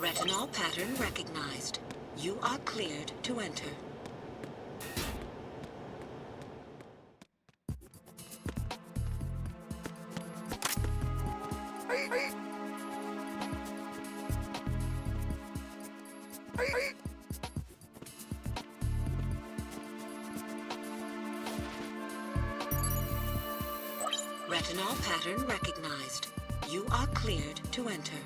Retinol pattern recognized. You are cleared to enter. Retinol pattern recognized. You are cleared to enter.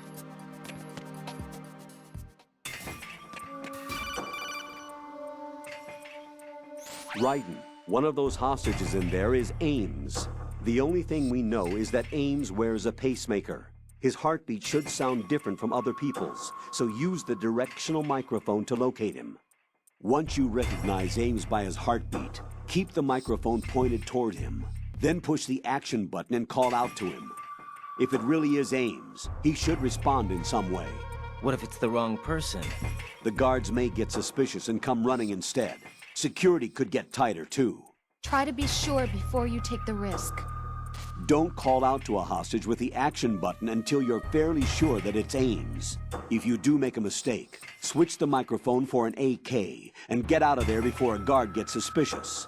Raiden, one of those hostages in there is Ames. The only thing we know is that Ames wears a pacemaker. His heartbeat should sound different from other people's, so use the directional microphone to locate him. Once you recognize Ames by his heartbeat, keep the microphone pointed toward him. Then push the action button and call out to him. If it really is Ames, he should respond in some way. What if it's the wrong person? The guards may get suspicious and come running instead. Security could get tighter, too. Try to be sure before you take the risk. Don't call out to a hostage with the action button until you're fairly sure that it's Ames. If you do make a mistake, switch the microphone for an AK and get out of there before a guard gets suspicious.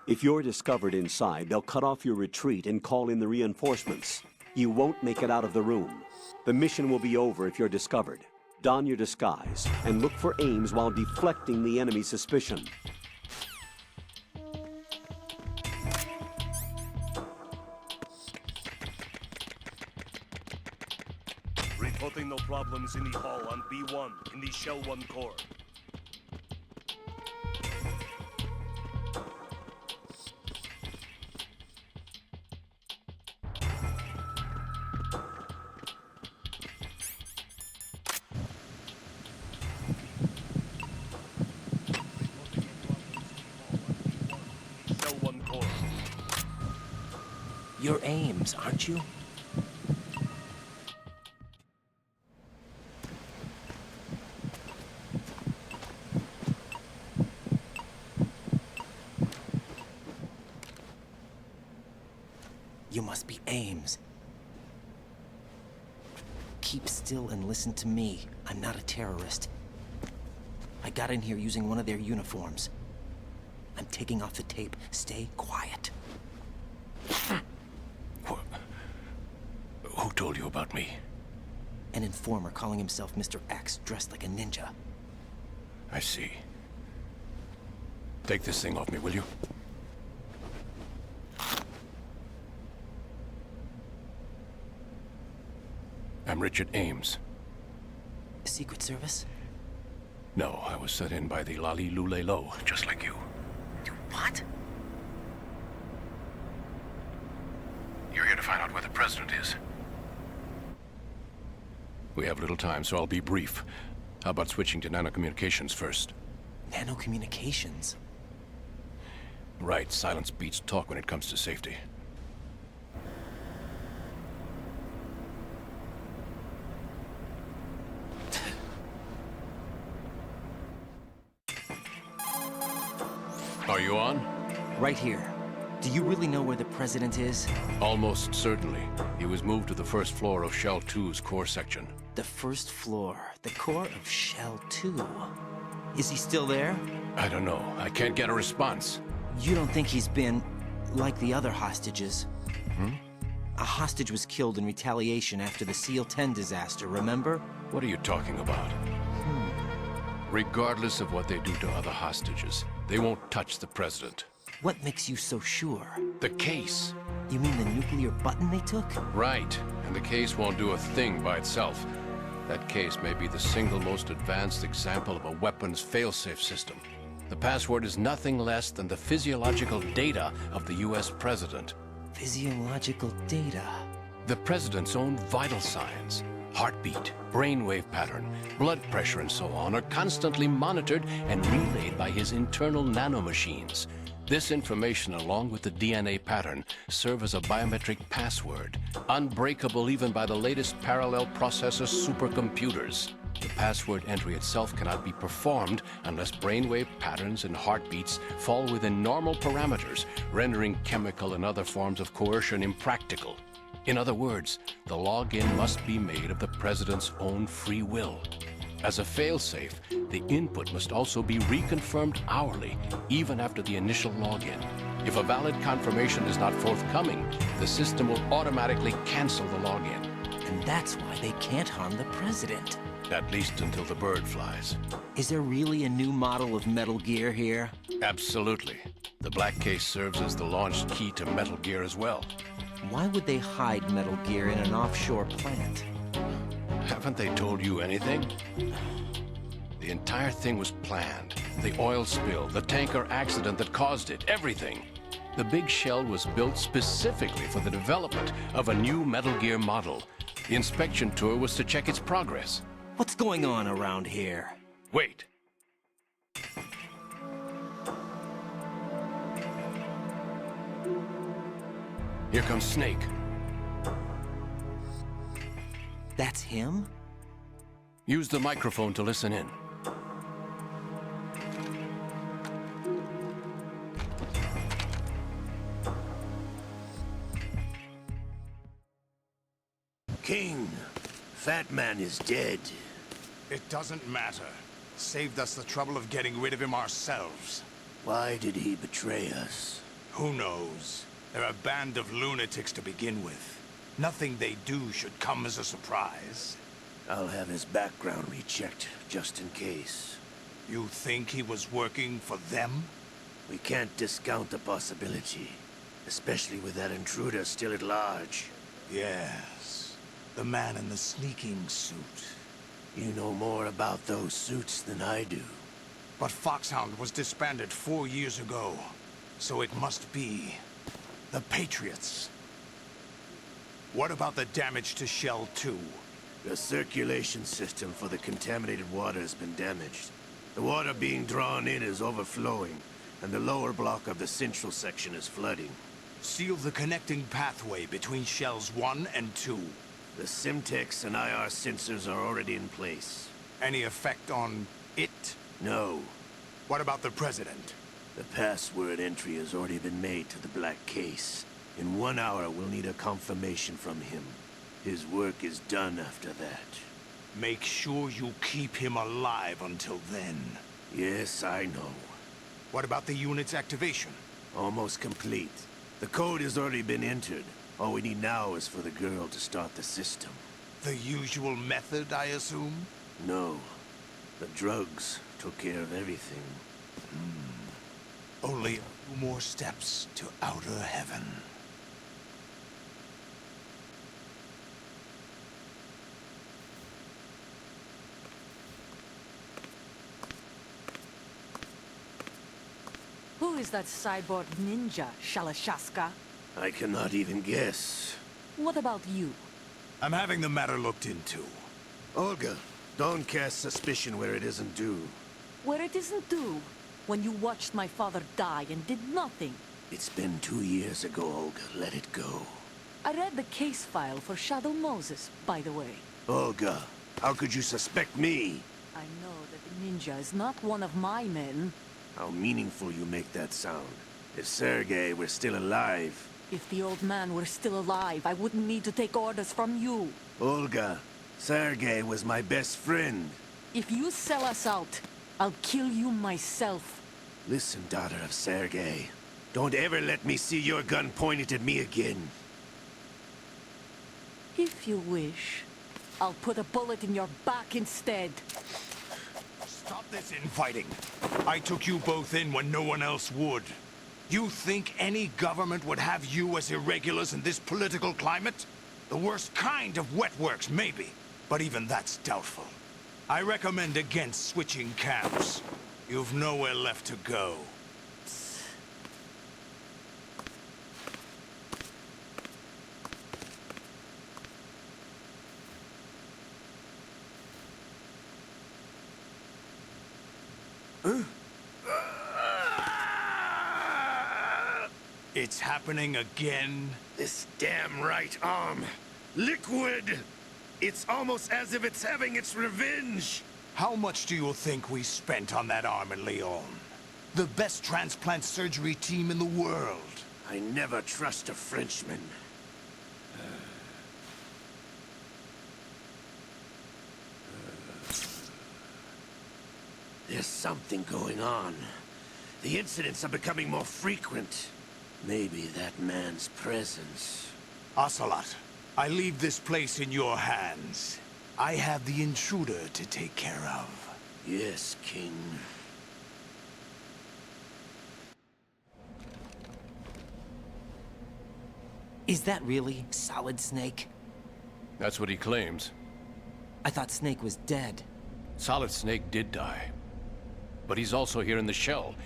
If you're discovered inside, they'll cut off your retreat and call in the reinforcements. You won't make it out of the room. The mission will be over if you're discovered. Don your disguise and look for Ames while deflecting the enemy's suspicion. Reporting no problems in the hall on B1 in the Shell 1 core. Shell 1 core. You're Ames, aren't you? You must be Ames. Keep still and listen to me. I'm not a terrorist. I got in here using one of their uniforms. I'm taking off the tape. Stay quiet. Who told you about me? An informer calling himself Mr. X, dressed like a ninja. I see. Take this thing off me, will you? I'm Richard Ames. Secret Service? No, I was sent in by the Lali Lule Lo, just like you. You what? You're here to find out where the president is. We have little time, so I'll be brief. How about switching to nanocommunications first? Nanocommunications? Right, silence beats talk when it comes to safety. Are you on? Right here. Do you really know where the president is? Almost certainly. He was moved to the first floor of Shell 2's core section. The first floor. The core of Shell 2. Is he still there? I don't know. I can't get a response. You don't think he's been like the other hostages? A hostage was killed in retaliation after the SEAL 10 disaster, remember? What are you talking about? Regardless of what they do to other hostages, they won't touch the president. What makes you so sure? The case. You mean the nuclear button they took? Right. And the case won't do a thing by itself. That case may be the single most advanced example of a weapons failsafe system. The password is nothing less than the physiological data of the US president. Physiological data? The president's own vital signs, heartbeat, brainwave pattern, blood pressure, and so on are constantly monitored and relayed by his internal nanomachines. This information, along with the DNA pattern, serve as a biometric password, unbreakable even by the latest parallel processor supercomputers. The password entry itself cannot be performed unless brainwave patterns and heartbeats fall within normal parameters, rendering chemical and other forms of coercion impractical. In other words, the login must be made of the president's own free will. As a failsafe, the input must also be reconfirmed hourly, even after the initial login. If a valid confirmation is not forthcoming, the system will automatically cancel the login. And that's why they can't harm the president. At least until the bird flies. Is there really a new model of Metal Gear here? Absolutely. The black case serves as the launch key to Metal Gear as well. Why would they hide Metal Gear in an offshore plant? Haven't they told you anything? The entire thing was planned. The oil spill, the tanker accident that caused it, everything. The big shell was built specifically for the development of a new Metal Gear model. The inspection tour was to check its progress. What's going on around here? Wait. Here comes Snake. That's him? Use the microphone to listen in. King, Fat Man is dead. It doesn't matter. Saved us the trouble of getting rid of him ourselves. Why did he betray us? Who knows? They're a band of lunatics to begin with. Nothing they do should come as a surprise. I'll have his background rechecked, just in case. You think he was working for them? We can't discount the possibility. Especially with that intruder still at large. Yes. The man in the sneaking suit. You know more about those suits than I do. But Foxhound was disbanded 4 years ago. So it must be the Patriots. What about the damage to Shell 2? The circulation system for the contaminated water has been damaged. The water being drawn in is overflowing, and the lower block of the central section is flooding. Seal the connecting pathway between Shells 1 and 2. The Simtex and IR sensors are already in place. Any effect on it? No. What about the President? The password entry has already been made to the black case. In 1 hour, we'll need a confirmation from him. His work is done after that. Make sure you keep him alive until then. Yes, I know. What about the unit's activation? Almost complete. The code has already been entered. All we need now is for the girl to start the system. The usual method, I assume? No. The drugs took care of everything. Only a few more steps to outer heaven. Who is that cyborg ninja, Shalashaska? I cannot even guess. What about you? I'm having the matter looked into. Olga, don't cast suspicion where it isn't due. Where it isn't due, when you watched my father die and did nothing. It's been 2 years ago, Olga. Let it go. I read the case file for Shadow Moses, by the way. Olga, how could you suspect me? I know that the ninja is not one of my men. How meaningful you make that sound. If Sergei were still alive... If the old man were still alive, I wouldn't need to take orders from you. Olga, Sergei was my best friend. If you sell us out, I'll kill you myself. Listen, daughter of Sergei. Don't ever let me see your gun pointed at me again. If you wish, I'll put a bullet in your back instead. Stop this infighting. I took you both in when no one else would. You think any government would have you as irregulars in this political climate? The worst kind of wet works, maybe. But even that's doubtful. I recommend against switching camps. You've nowhere left to go. It's happening again? This damn right arm. Liquid! It's almost as if it's having its revenge! How much do you think we spent on that arm in Lyon? The best transplant surgery team in the world. I never trust a Frenchman. There's something going on. The incidents are becoming more frequent. Maybe that man's presence. Ocelot, I leave this place in your hands. I have the intruder to take care of. Yes, King. Is that really Solid Snake? That's what he claims. I thought Snake was dead. Solid Snake did die. But he's also here in the shell.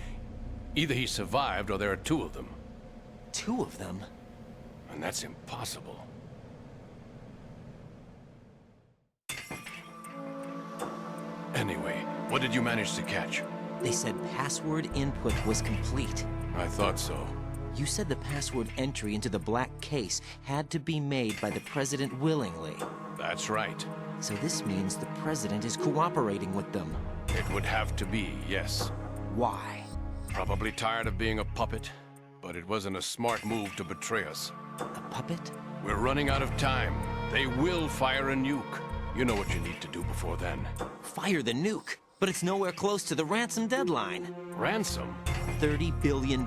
Either he survived or there are two of them. Two of them? And that's impossible. Anyway, what did you manage to catch? They said password input was complete. I thought so. You said the password entry into the black case had to be made by the President willingly. That's right. So this means the President is cooperating with them. It would have to be, yes. Why? Probably tired of being a puppet, but it wasn't a smart move to betray us. A puppet? We're running out of time. They will fire a nuke. You know what you need to do before then. Fire the nuke, but it's nowhere close to the ransom deadline. Ransom? $30 billion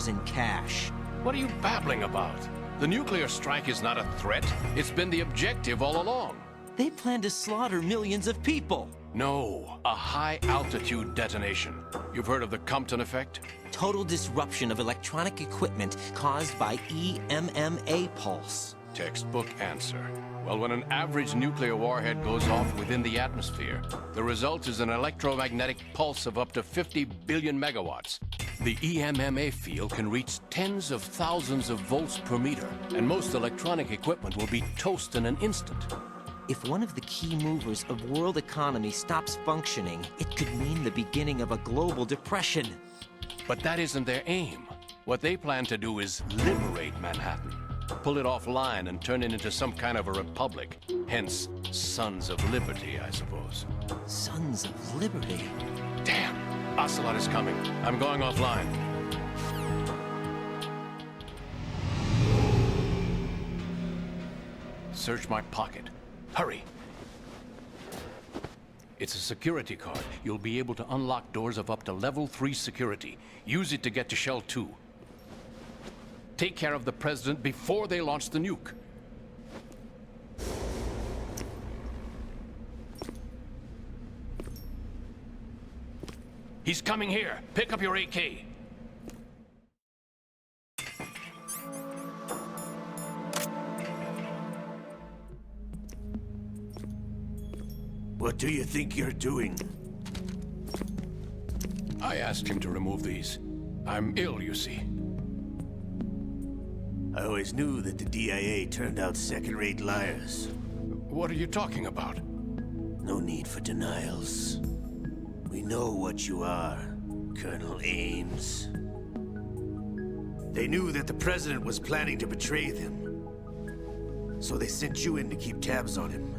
in cash. What are you babbling about? The nuclear strike is not a threat. It's been the objective all along. They plan to slaughter millions of people. No, a high-altitude detonation. You've heard of the Compton effect? Total disruption of electronic equipment caused by EMMA pulse. Textbook answer. Well, when an average nuclear warhead goes off within the atmosphere, the result is an electromagnetic pulse of up to 50 billion megawatts. The EMMA field can reach tens of thousands of volts per meter, and most electronic equipment will be toast in an instant. If one of the key movers of world economy stops functioning, it could mean the beginning of a global depression. But that isn't their aim. What they plan to do is liberate Manhattan. Pull it offline and turn it into some kind of a republic. Hence, Sons of Liberty, I suppose. Sons of Liberty? Damn! Ocelot is coming. I'm going offline. Search my pocket. Hurry! It's a security card. You'll be able to unlock doors of up to level 3 security. Use it to get to Shell 2. Take care of the President before they launch the nuke. He's coming here. Pick up your AK. What do you think you're doing? I asked him to remove these. I'm ill, you see. I always knew that the DIA turned out second-rate liars. What are you talking about? No need for denials. We know what you are, Colonel Ames. They knew that the President was planning to betray them. So they sent you in to keep tabs on him.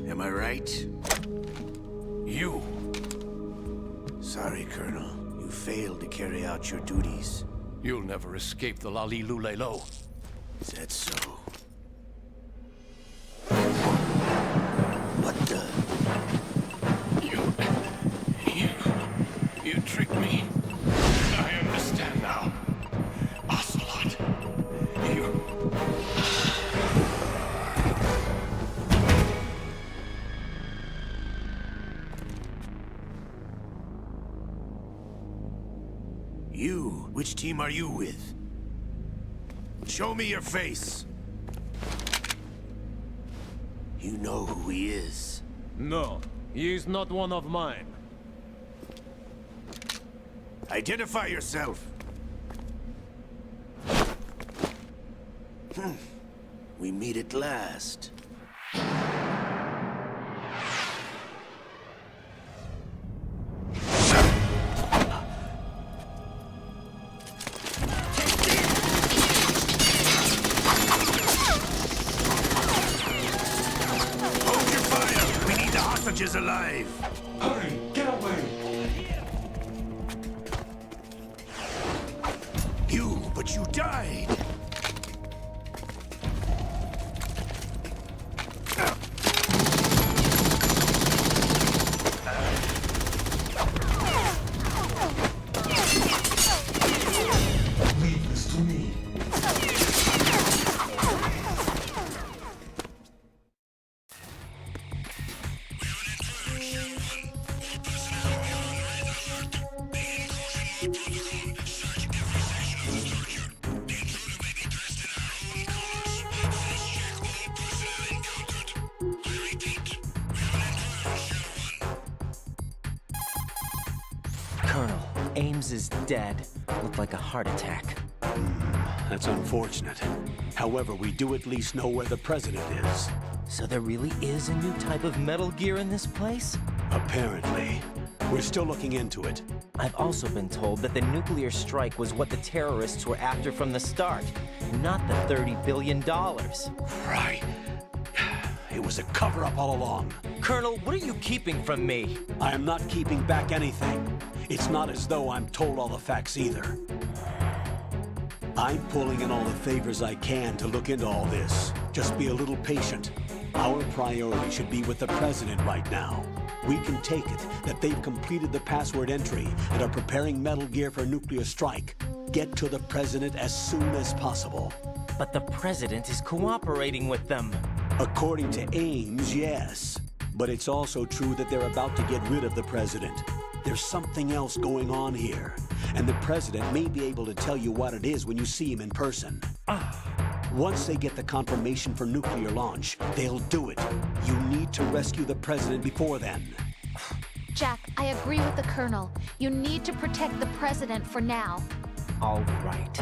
Am I right? You! Sorry, Colonel. You failed to carry out your duties. You'll never escape the Lali-Lulelo. Is that so? What the? You tricked me. I understand now. Ocelot. You? Which team are you with? Show me your face. You know who he is. No, he is not one of mine. Identify yourself. We meet at last. Hold your fire! We need the hostages alive! Hurry! Get away! But you died! Ames is dead. Looked like a heart attack. That's unfortunate. However, we do at least know where the president is. So there really is a new type of Metal Gear in this place? Apparently. We're still looking into it. I've also been told that the nuclear strike was what the terrorists were after from the start, not the $30 billion. Right. It was a cover-up all along. Colonel, what are you keeping from me? I am not keeping back anything. It's not as though I'm told all the facts either. I'm pulling in all the favors I can to look into all this. Just be a little patient. Our priority should be with the president right now. We can take it that they've completed the password entry and are preparing Metal Gear for nuclear strike. Get to the president as soon as possible. But the president is cooperating with them. According to Ames, yes. But it's also true that they're about to get rid of the president. There's something else going on here. And the president may be able to tell you what it is when you see him in person. Once they get the confirmation for nuclear launch, they'll do it. You need to rescue the president before then. Jack, I agree with the Colonel. You need to protect the president for now. All right.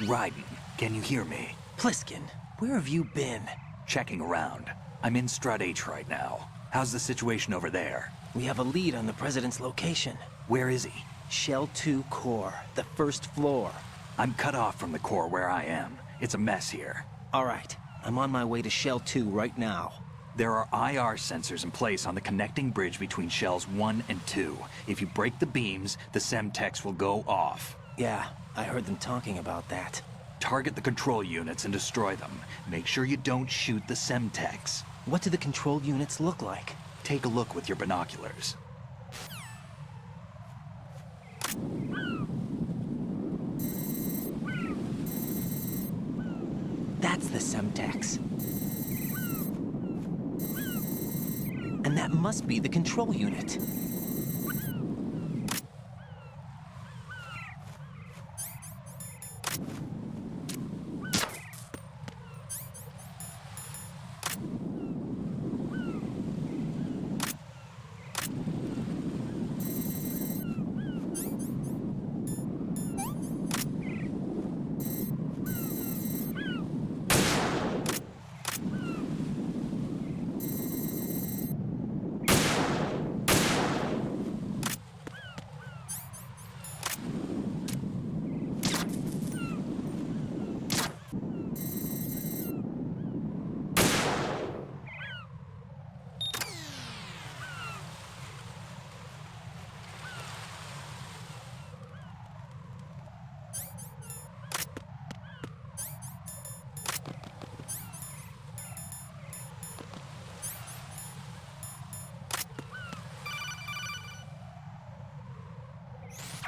Raiden, can you hear me? Pliskin, where have you been? Checking around. I'm in Strut H right now. How's the situation over there? We have a lead on the president's location. Where is he? Shell 2 core, the first floor. I'm cut off from the core where I am. It's a mess here. All right, I'm on my way to Shell 2 right now. There are IR sensors in place on the connecting bridge between Shells 1 and 2. If you break the beams, the Semtex will go off. Yeah, I heard them talking about that. Target the control units and destroy them. Make sure you don't shoot the Semtex. What do the control units look like? Take a look with your binoculars. That's the Semtex. And that must be the control unit.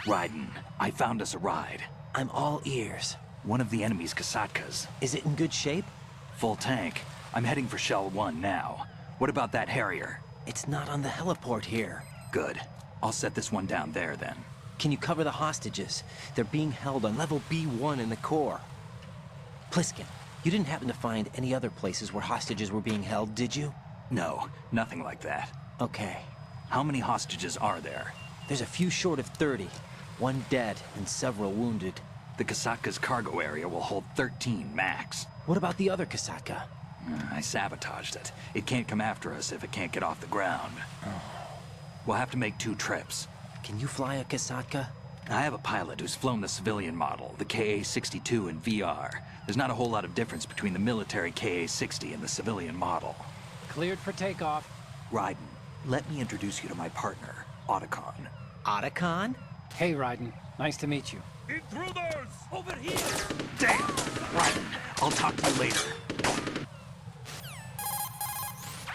Raiden, I found us a ride. I'm all ears. One of the enemy's Kasatkas. Is it in good shape? Full tank. I'm heading for Shell 1 now. What about that Harrier? It's not on the heliport here. Good. I'll set this one down there then. Can you cover the hostages? They're being held on level B1 in the core. Pliskin, you didn't happen to find any other places where hostages were being held, did you? No, nothing like that. Okay. How many hostages are there? There's a few short of 30. One dead and several wounded. The Kasatka's cargo area will hold 13 max. What about the other Kasatka? I sabotaged it. It can't come after us if it can't get off the ground. We'll have to make 2 trips. Can you fly a Kasatka? I have a pilot who's flown the civilian model, the KA-62 in VR. There's not a whole lot of difference between the military KA-60 and the civilian model. Cleared for takeoff. Raiden, let me introduce you to my partner, Otacon. Otacon? Hey, Raiden. Nice to meet you. Intruders! Over here! Damn! Raiden, I'll talk to you later.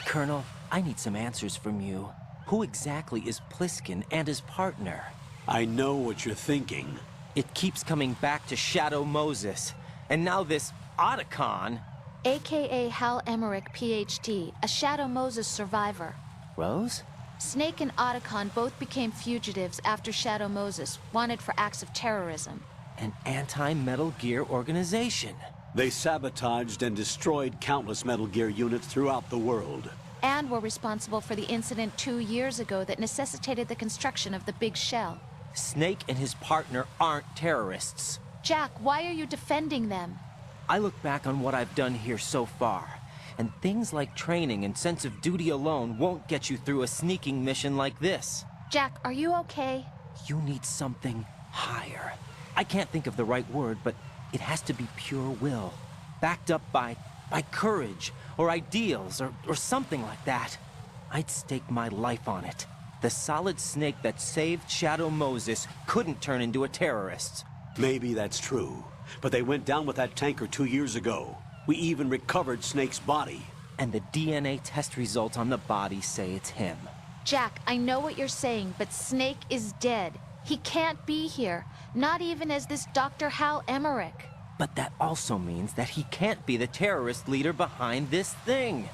Colonel, I need some answers from you. Who exactly is Pliskin and his partner? I know what you're thinking. It keeps coming back to Shadow Moses. And now this Otacon... AKA Hal Emmerich, PhD, a Shadow Moses survivor. Rose? Snake and Otacon both became fugitives after Shadow Moses, wanted for acts of terrorism. An anti-Metal Gear organization. They sabotaged and destroyed countless Metal Gear units throughout the world. And were responsible for the incident 2 years ago that necessitated the construction of the Big Shell. Snake and his partner aren't terrorists. Jack, why are you defending them? I look back on what I've done here so far, and things like training and sense of duty alone won't get you through a sneaking mission like this. Jack, are you okay? You need something higher. I can't think of the right word, but it has to be pure will. Backed up by courage, or ideals, or something like that. I'd stake my life on it. The solid Snake that saved Shadow Moses couldn't turn into a terrorist. Maybe that's true, but they went down with that tanker 2 years ago. We even recovered Snake's body. And the DNA test results on the body say it's him. Jack, I know what you're saying, but Snake is dead. He can't be here, not even as this Dr. Hal Emmerich. But that also means that he can't be the terrorist leader behind this thing.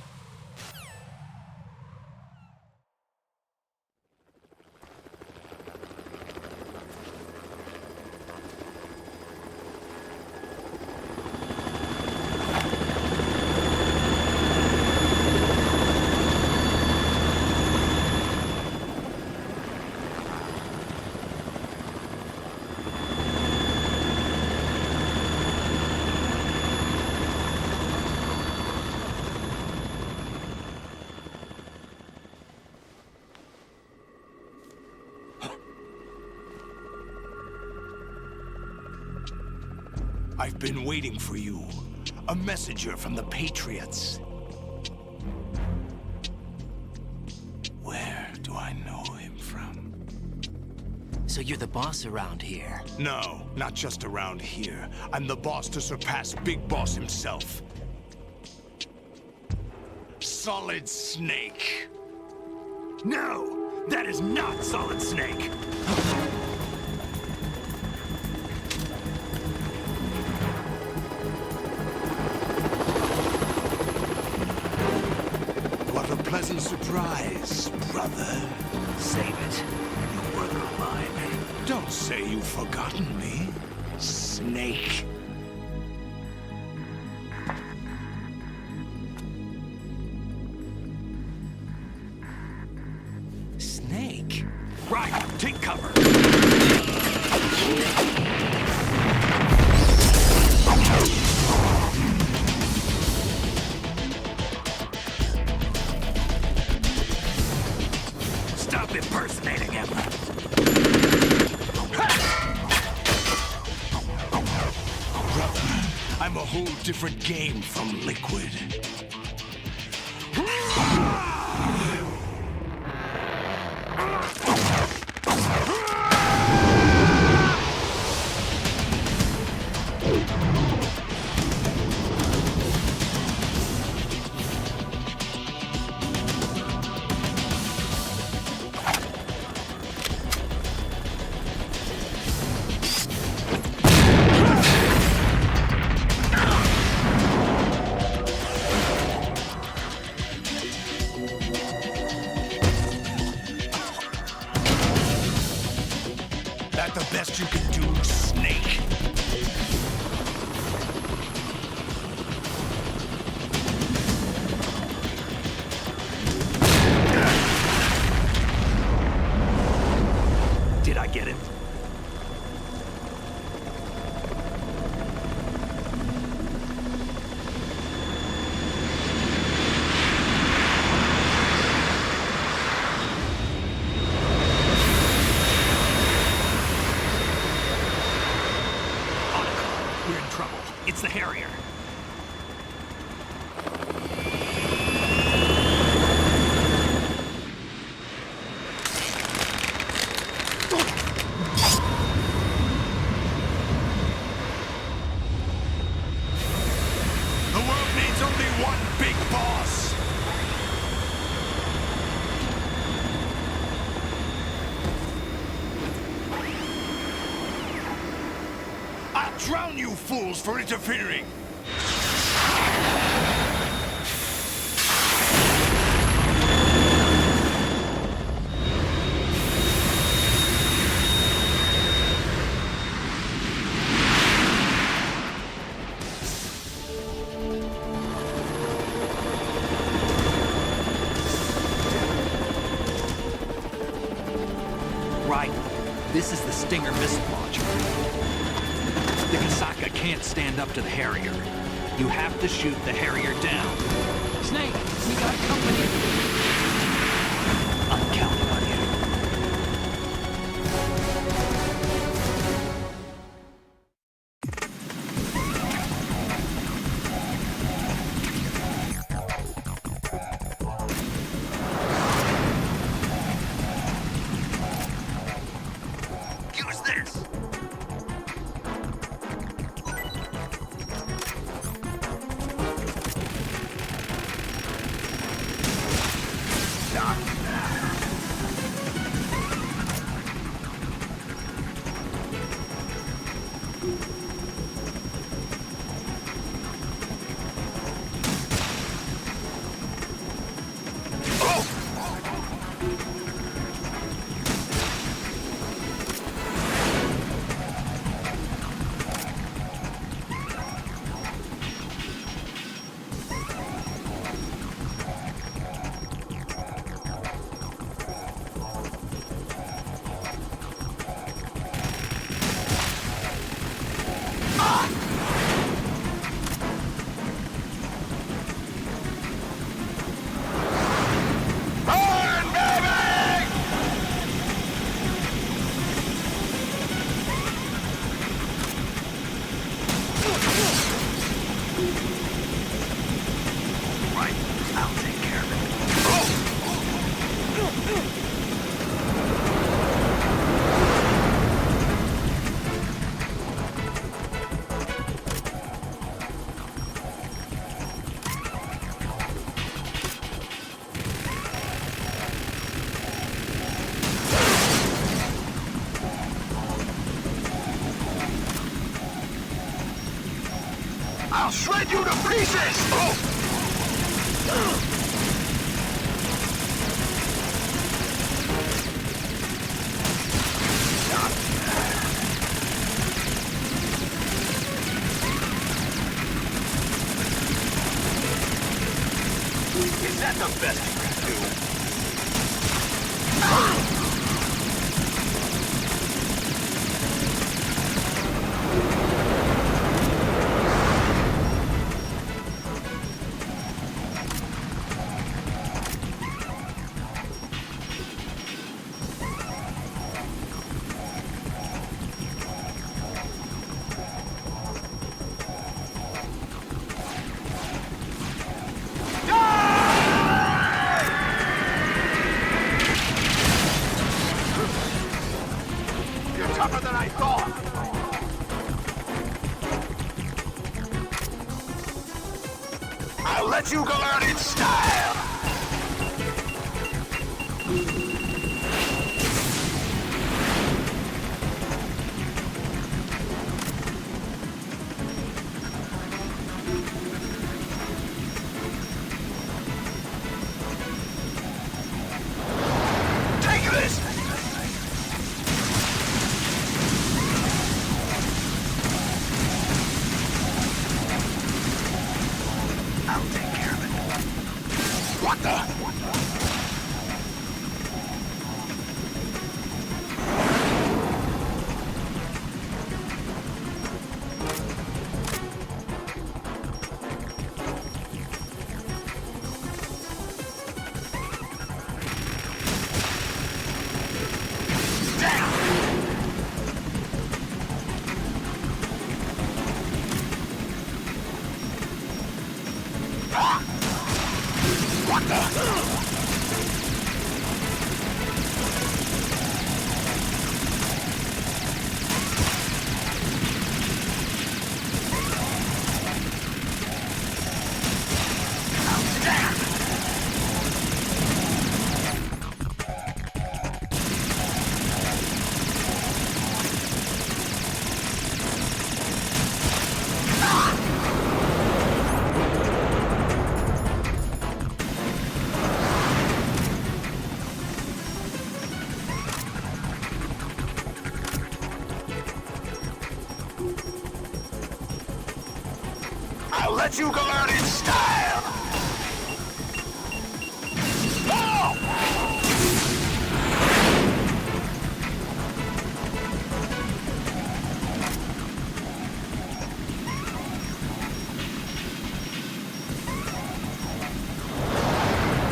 I've been waiting for you. A messenger from the Patriots. Where do I know him from? So you're the boss around here? No, not just around here. I'm the boss to surpass Big Boss himself. Solid Snake. No, that is not Solid Snake. What a pleasant surprise, brother. Save it. You'll work on mine. Don't say you've forgotten me, Snake. Snake? Right, take cover. Stop impersonating him. Brother, I'm a whole different game from Liquid. boss! I'll drown you fools for interfering! Right. This is the Stinger missile launcher. The Kasaka can't stand up to the Harrier. You have to shoot the Harrier down. Snake, we got company. I'm counting on you. Use this! I'll shred you to pieces! Is that the best you can do? Tougher than I thought! I'll let you go out in style! Take this! I'll take care of it. What the? What the? I'll let you go out in style!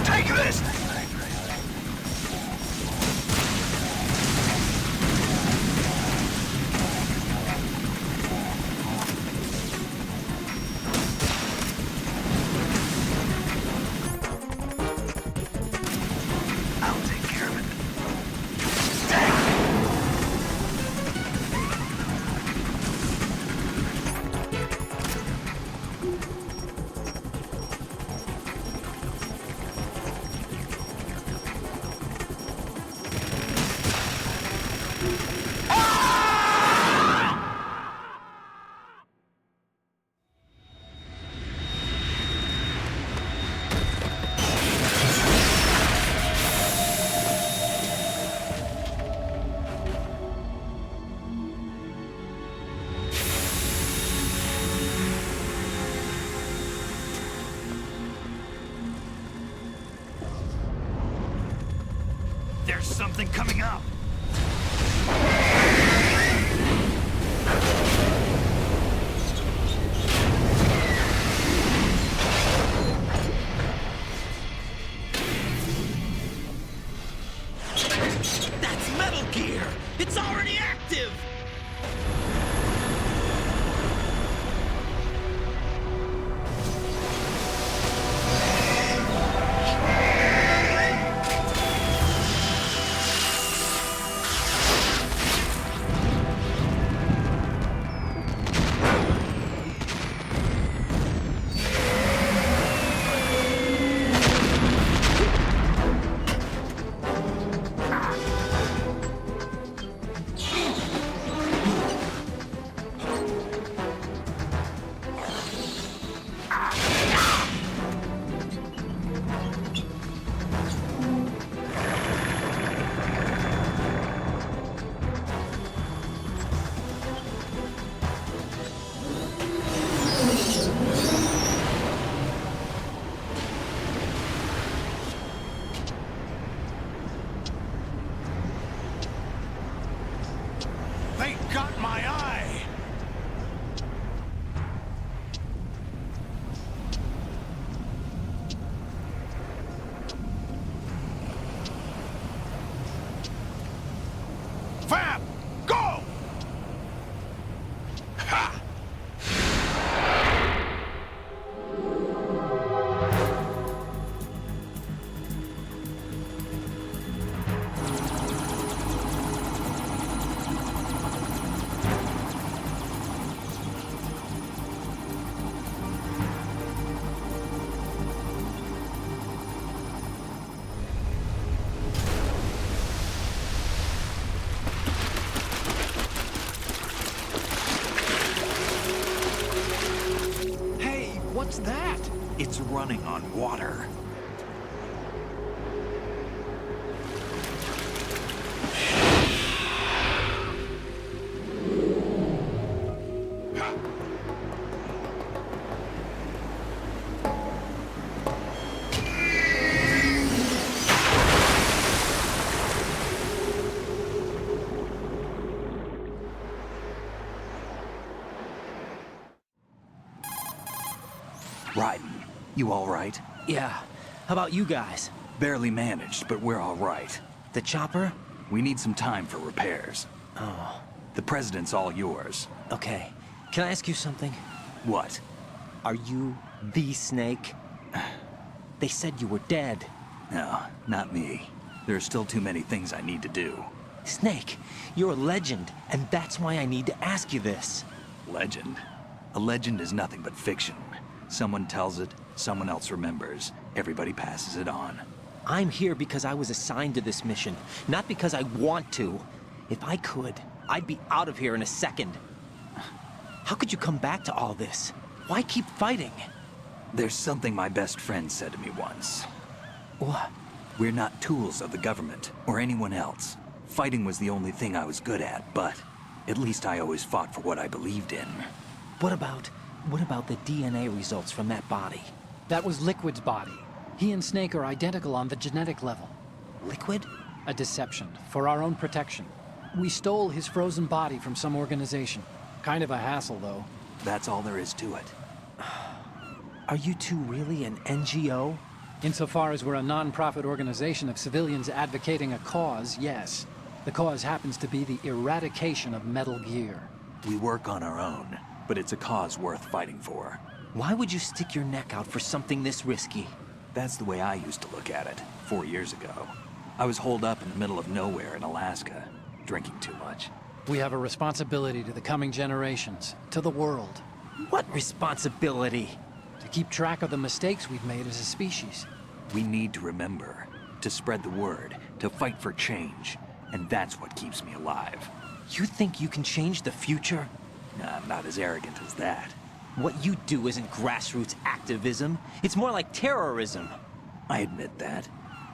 Take this! I'll take care of it. There's something coming up. That's Metal Gear! It's already active! They got my eye! Fab! Go! Ha! What's that? It's running on water. Raiden, you all right? Yeah. How about you guys? Barely managed, but we're all right. The chopper? We need some time for repairs. Oh. The president's all yours. Okay. Can I ask you something? What? Are you the Snake? They said you were dead. No, not me. There are still too many things I need to do. Snake, you're a legend, and that's why I need to ask you this. Legend? A legend is nothing but fiction. Someone tells it, someone else remembers. Everybody passes it on. I'm here because I was assigned to this mission, not because I want to. If I could, I'd be out of here in a second. How could you come back to all this? Why keep fighting? There's something my best friend said to me once. What? We're not tools of the government, or anyone else. Fighting was the only thing I was good at, but at least I always fought for what I believed in. What about What about the DNA results from that body? That was Liquid's body. He and Snake are identical on the genetic level. Liquid? A deception, for our own protection. We stole his frozen body from some organization. Kind of a hassle, though. That's all there is to it. Are you two really an NGO? Insofar as we're a non-profit organization of civilians advocating a cause, yes. The cause happens to be the eradication of Metal Gear. We work on our own, but it's a cause worth fighting for. Why would you stick your neck out for something this risky? That's the way I used to look at it, 4 years ago. I was holed up in the middle of nowhere in Alaska, drinking too much. We have a responsibility to the coming generations, to the world. What responsibility? To keep track of the mistakes we've made as a species. We need to remember, to spread the word, to fight for change. And that's what keeps me alive. You think you can change the future? Nah, I'm not as arrogant as that. What you do isn't grassroots activism. It's more like terrorism. I admit that.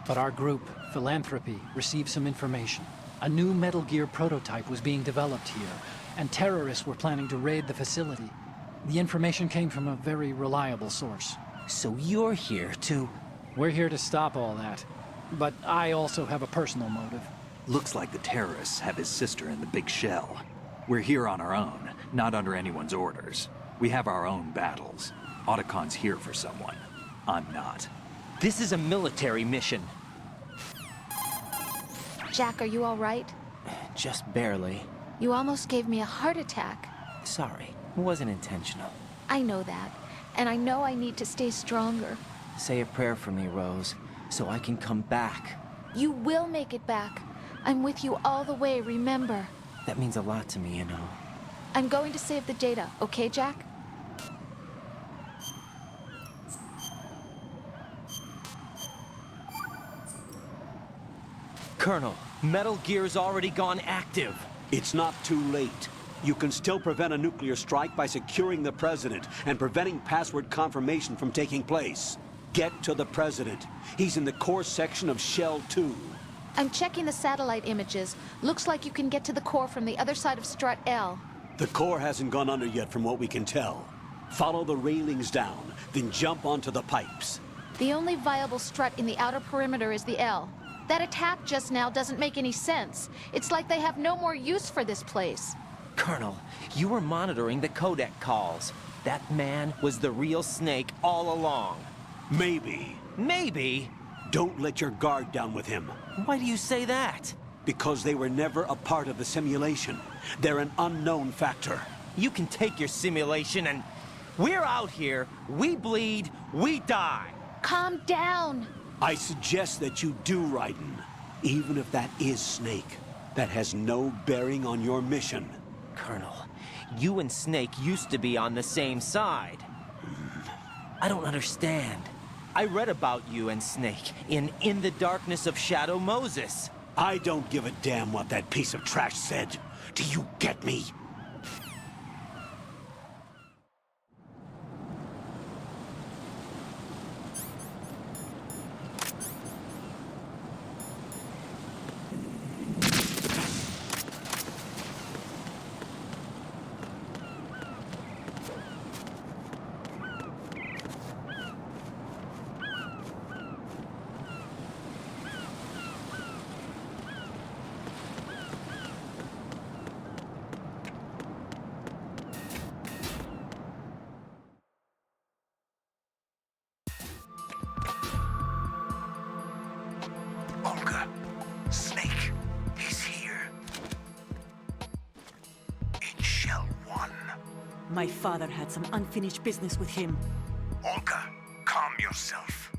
But our group, Philanthropy, received some information. A new Metal Gear prototype was being developed here, and terrorists were planning to raid the facility. The information came from a very reliable source. So you're here to... We're here to stop all that. But I also have a personal motive. Looks like the terrorists have his sister in the big shell. We're here on our own, not under anyone's orders. We have our own battles. Otacon's here for someone. I'm not. This is a military mission. Jack, are you all right? Just barely. You almost gave me a heart attack. Sorry, it wasn't intentional. I know that, and I know I need to stay stronger. Say a prayer for me, Rose, so I can come back. You will make it back. I'm with you all the way, remember? That means a lot to me, you know. I'm going to save the data, okay, Jack? Colonel, Metal Gear's already gone active. It's not too late. You can still prevent a nuclear strike by securing the President and preventing password confirmation from taking place. Get to the President. He's in the core section of Shell 2. I'm checking the satellite images. Looks like you can get to the core from the other side of Strut L. The core hasn't gone under yet from what we can tell. Follow the railings down, then jump onto the pipes. The only viable strut in the outer perimeter is the L. That attack just now doesn't make any sense. It's like they have no more use for this place. Colonel, you were monitoring the codec calls. That man was the real Snake all along. Maybe. Maybe? Don't let your guard down with him. Why do you say that? Because they were never a part of the simulation. They're an unknown factor. You can take your simulation and... We're out here, we bleed, we die. Calm down. I suggest that you do, Raiden. Even if that is Snake. That has no bearing on your mission. Colonel, you and Snake used to be on the same side. I don't understand. I read about you and Snake in the Darkness of Shadow Moses. I don't give a damn what that piece of trash said. Do you get me? Olga, Snake, he's here. In Shell 1. My father had some unfinished business with him. Olga, calm yourself.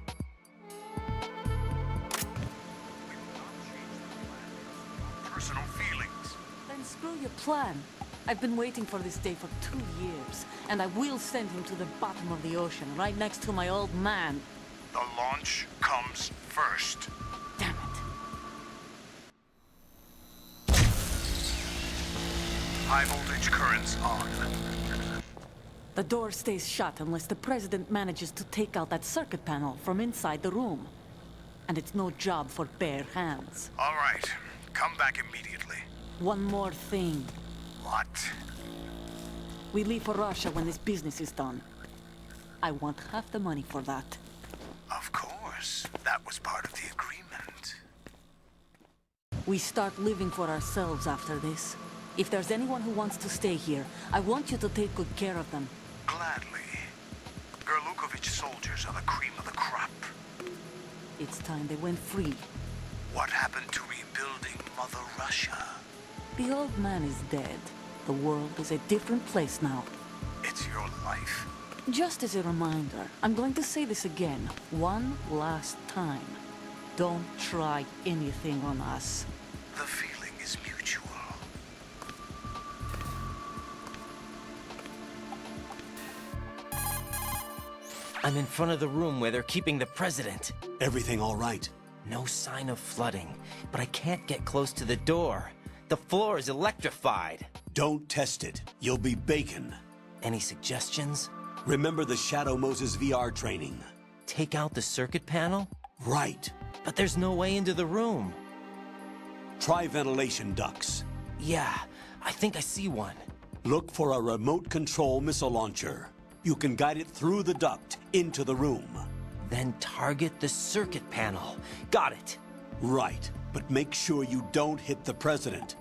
Personal feelings. Then screw your plan. I've been waiting for this day for 2 years, and I will send him to the bottom of the ocean, right next to my old man. The launch comes first. Damn it. High voltage currents on. The door stays shut unless the president manages to take out that circuit panel from inside the room. And it's no job for bare hands. All right. Come back immediately. One more thing. What? We leave for Russia when this business is done. I want half the money for that. Of course. That was part of the agreement. We start living for ourselves after this. If there's anyone who wants to stay here, I want you to take good care of them. Gladly. Gerlukovich soldiers are the cream of the crop. It's time they went free. What happened to rebuilding Mother Russia? The old man is dead. The world is a different place now. It's your life. Just as a reminder, I'm going to say this again, one last time. Don't try anything on us. The feeling is mutual. I'm in front of the room where they're keeping the president. Everything all right? No sign of flooding, but I can't get close to the door. The floor is electrified. Don't test it. You'll be bacon. Any suggestions? Remember the Shadow Moses VR training? Take out the circuit panel? Right. But there's no way into the room. Try ventilation ducts. Yeah, I think I see one. Look for a remote control missile launcher. You can guide it through the duct into the room. Then target the circuit panel. Got it. Right, but make sure you don't hit the president.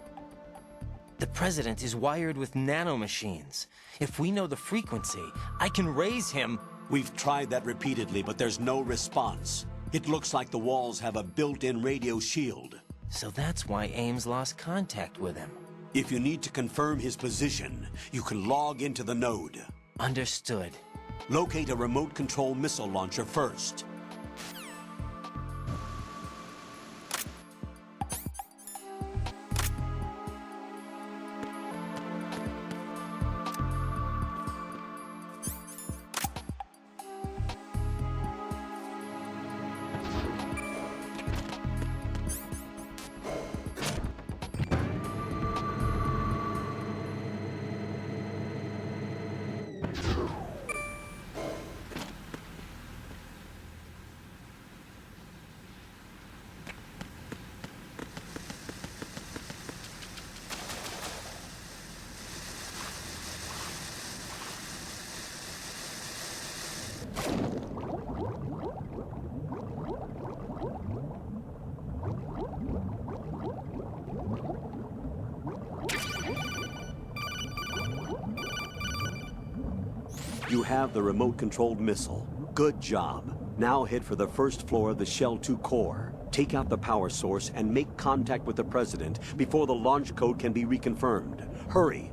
The president is wired with nanomachines. If we know the frequency, I can raise him. We've tried that repeatedly, but there's no response. It looks like the walls have a built-in radio shield. So that's why Ames lost contact with him. If you need to confirm his position, you can log into the node. Understood. Locate a remote control missile launcher first. You have the remote-controlled missile. Good job. Now head for the first floor of the Shell 2 core. Take out the power source and make contact with the president before the launch code can be reconfirmed. Hurry.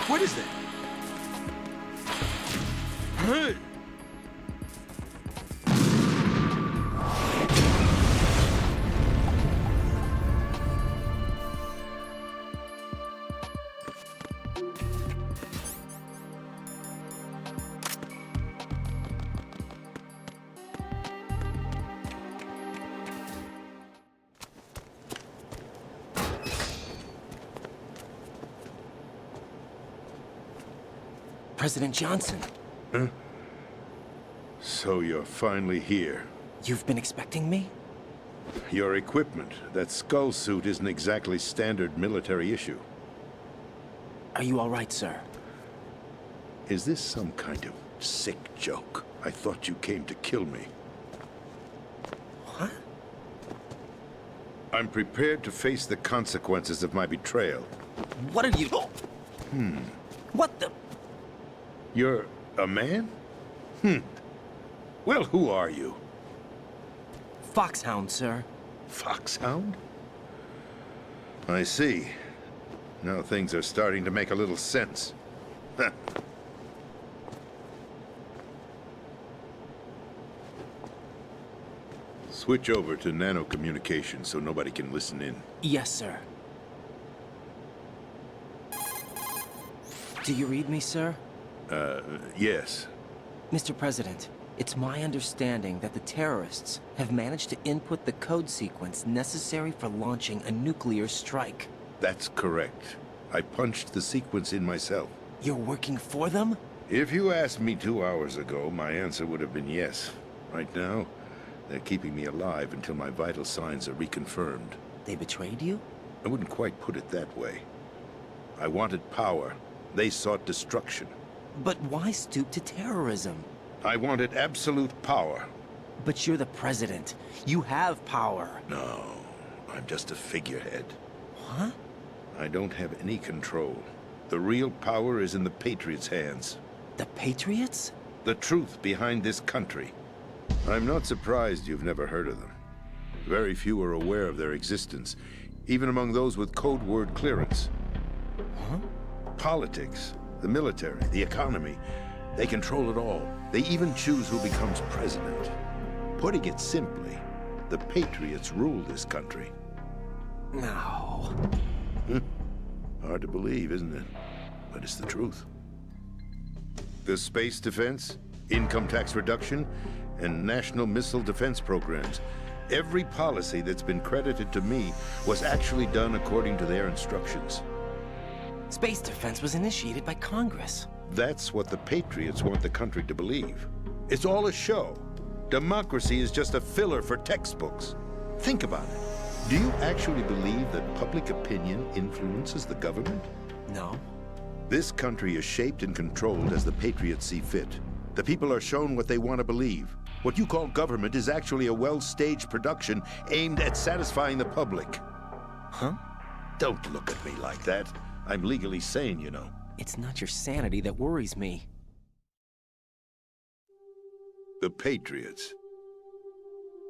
What is that? Hey! President Johnson. Huh? So you're finally here. You've been expecting me? Your equipment, that skull suit isn't exactly standard military issue. Are you all right, sir? Is this some kind of sick joke? I thought you came to kill me. What? I'm prepared to face the consequences of my betrayal. What are you... What the... You're a man? Well, who are you? Foxhound, sir. Foxhound? I see. Now things are starting to make a little sense. Huh. Switch over to nano-communication so nobody can listen in. Yes, sir. Do you read me, sir? Yes. Mr. President, it's my understanding that the terrorists have managed to input the code sequence necessary for launching a nuclear strike. That's correct. I punched the sequence in myself. You're working for them? If you asked me 2 hours ago, my answer would have been yes. Right now, they're keeping me alive until my vital signs are reconfirmed. They betrayed you? I wouldn't quite put it that way. I wanted power. They sought destruction. But why stoop to terrorism? I wanted absolute power. But you're the president. You have power. No, I'm just a figurehead. Huh? I don't have any control. The real power is in the Patriots' hands. The Patriots? The truth behind this country. I'm not surprised you've never heard of them. Very few are aware of their existence, even among those with code word clearance. Huh? Politics, the military, the economy, they control it all. They even choose who becomes president. Putting it simply, the Patriots rule this country. No. Hard to believe, isn't it? But it's the truth. The space defense, income tax reduction, and national missile defense programs. Every policy that's been credited to me was actually done according to their instructions. Space defense was initiated by Congress. That's what the Patriots want the country to believe. It's all a show. Democracy is just a filler for textbooks. Think about it. Do you actually believe that public opinion influences the government? No. This country is shaped and controlled as the Patriots see fit. The people are shown what they want to believe. What you call government is actually a well-staged production aimed at satisfying the public. Huh? Don't look at me like that. I'm legally sane, you know. It's not your sanity that worries me. The Patriots.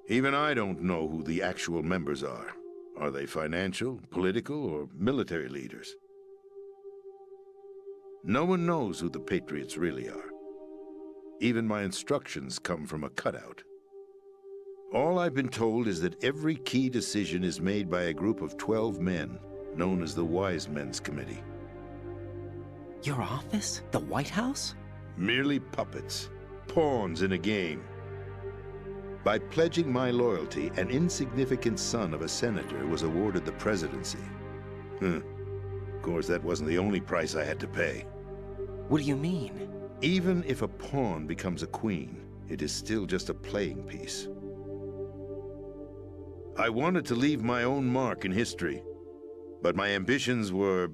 Even I don't know who the actual members are. Are they financial, political, or military leaders? No one knows who the Patriots really are. Even my instructions come from a cutout. All I've been told is that every key decision is made by a group of 12 men, known as the Wise Men's Committee. Your office? The White House? Merely puppets, pawns in a game. By pledging my loyalty, an insignificant son of a senator was awarded the presidency. Of course, that wasn't the only price I had to pay. What do you mean? Even if a pawn becomes a queen, it is still just a playing piece. I wanted to leave my own mark in history, but my ambitions were...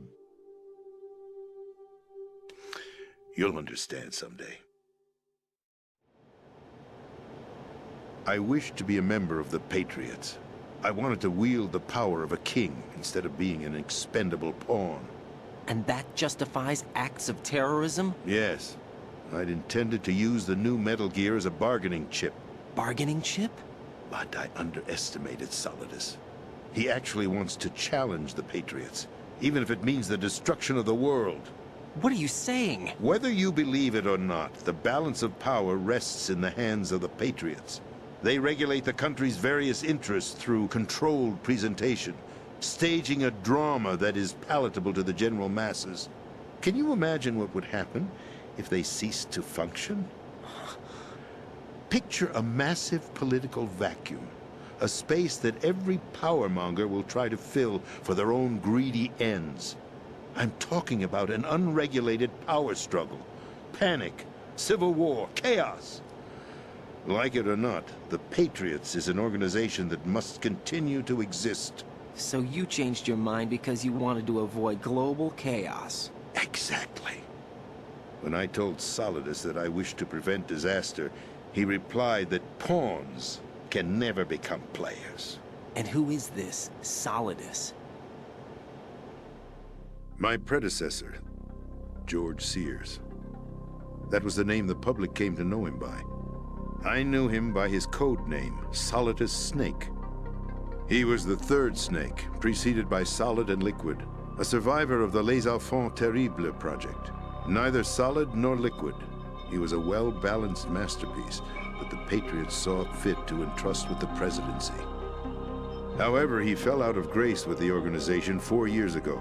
You'll understand someday. I wished to be a member of the Patriots. I wanted to wield the power of a king instead of being an expendable pawn. And that justifies acts of terrorism? Yes. I'd intended to use the new Metal Gear as a bargaining chip. Bargaining chip? But I underestimated Solidus. He actually wants to challenge the Patriots, even if it means the destruction of the world. What are you saying? Whether you believe it or not, the balance of power rests in the hands of the Patriots. They regulate the country's various interests through controlled presentation, staging a drama that is palatable to the general masses. Can you imagine what would happen if they ceased to function? Picture a massive political vacuum, a space that every powermonger will try to fill for their own greedy ends. I'm talking about an unregulated power struggle, panic, civil war, chaos. Like it or not, the Patriots is an organization that must continue to exist. So you changed your mind because you wanted to avoid global chaos. Exactly. When I told Solidus that I wished to prevent disaster, he replied that pawns can never become players. And who is this Solidus? My predecessor, George Sears. That was the name the public came to know him by. I knew him by his code name, Solidus Snake. He was the third Snake, preceded by Solid and Liquid, a survivor of the Les Enfants Terribles project. Neither Solid nor Liquid. He was a well-balanced masterpiece that the Patriots saw fit to entrust with the presidency. However, he fell out of grace with the organization 4 years ago.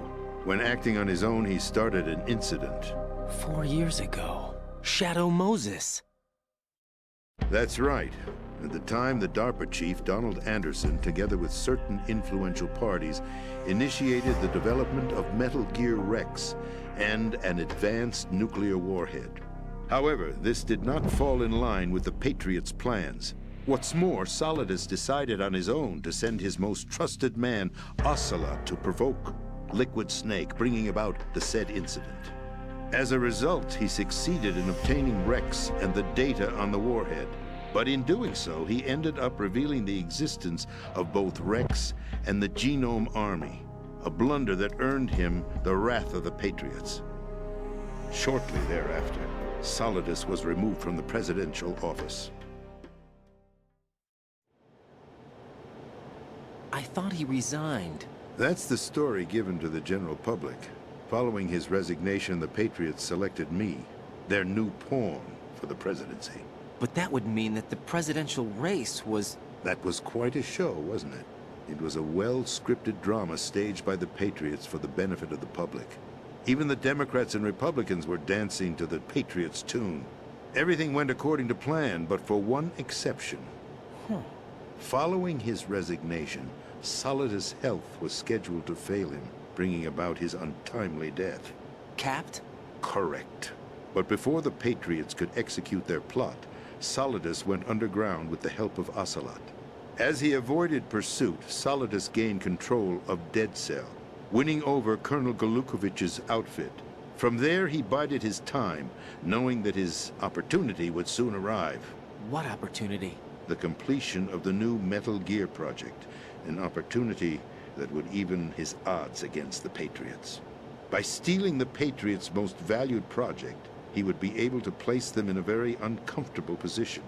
When acting on his own, he started an incident. 4 years ago? Shadow Moses. That's right. At the time, the DARPA chief, Donald Anderson, together with certain influential parties, initiated the development of Metal Gear Rex and an advanced nuclear warhead. However, this did not fall in line with the Patriots' plans. What's more, Solidus decided on his own to send his most trusted man, Ocelot, to provoke Liquid Snake, bringing about the said incident. As a result, he succeeded in obtaining Rex and the data on the warhead. But in doing so, he ended up revealing the existence of both Rex and the Genome Army, a blunder that earned him the wrath of the Patriots. Shortly thereafter, Solidus was removed from the presidential office. I thought he resigned. That's the story given to the general public. Following his resignation, the Patriots selected me, their new pawn, for the presidency. But that would mean that the presidential race was... That was quite a show, wasn't it? It was a well-scripted drama staged by the Patriots for the benefit of the public. Even the Democrats and Republicans were dancing to the Patriots' tune. Everything went according to plan, but for one exception. Following his resignation, Solidus' health was scheduled to fail him, bringing about his untimely death. Capped? Correct. But before the Patriots could execute their plot, Solidus went underground with the help of Ocelot. As he avoided pursuit, Solidus gained control of Dead Cell, winning over Colonel Golukovich's outfit. From there, he bided his time, knowing that his opportunity would soon arrive. What opportunity? The completion of the new Metal Gear project, an opportunity that would even his odds against the Patriots. By stealing the Patriots' most valued project, he would be able to place them in a very uncomfortable position.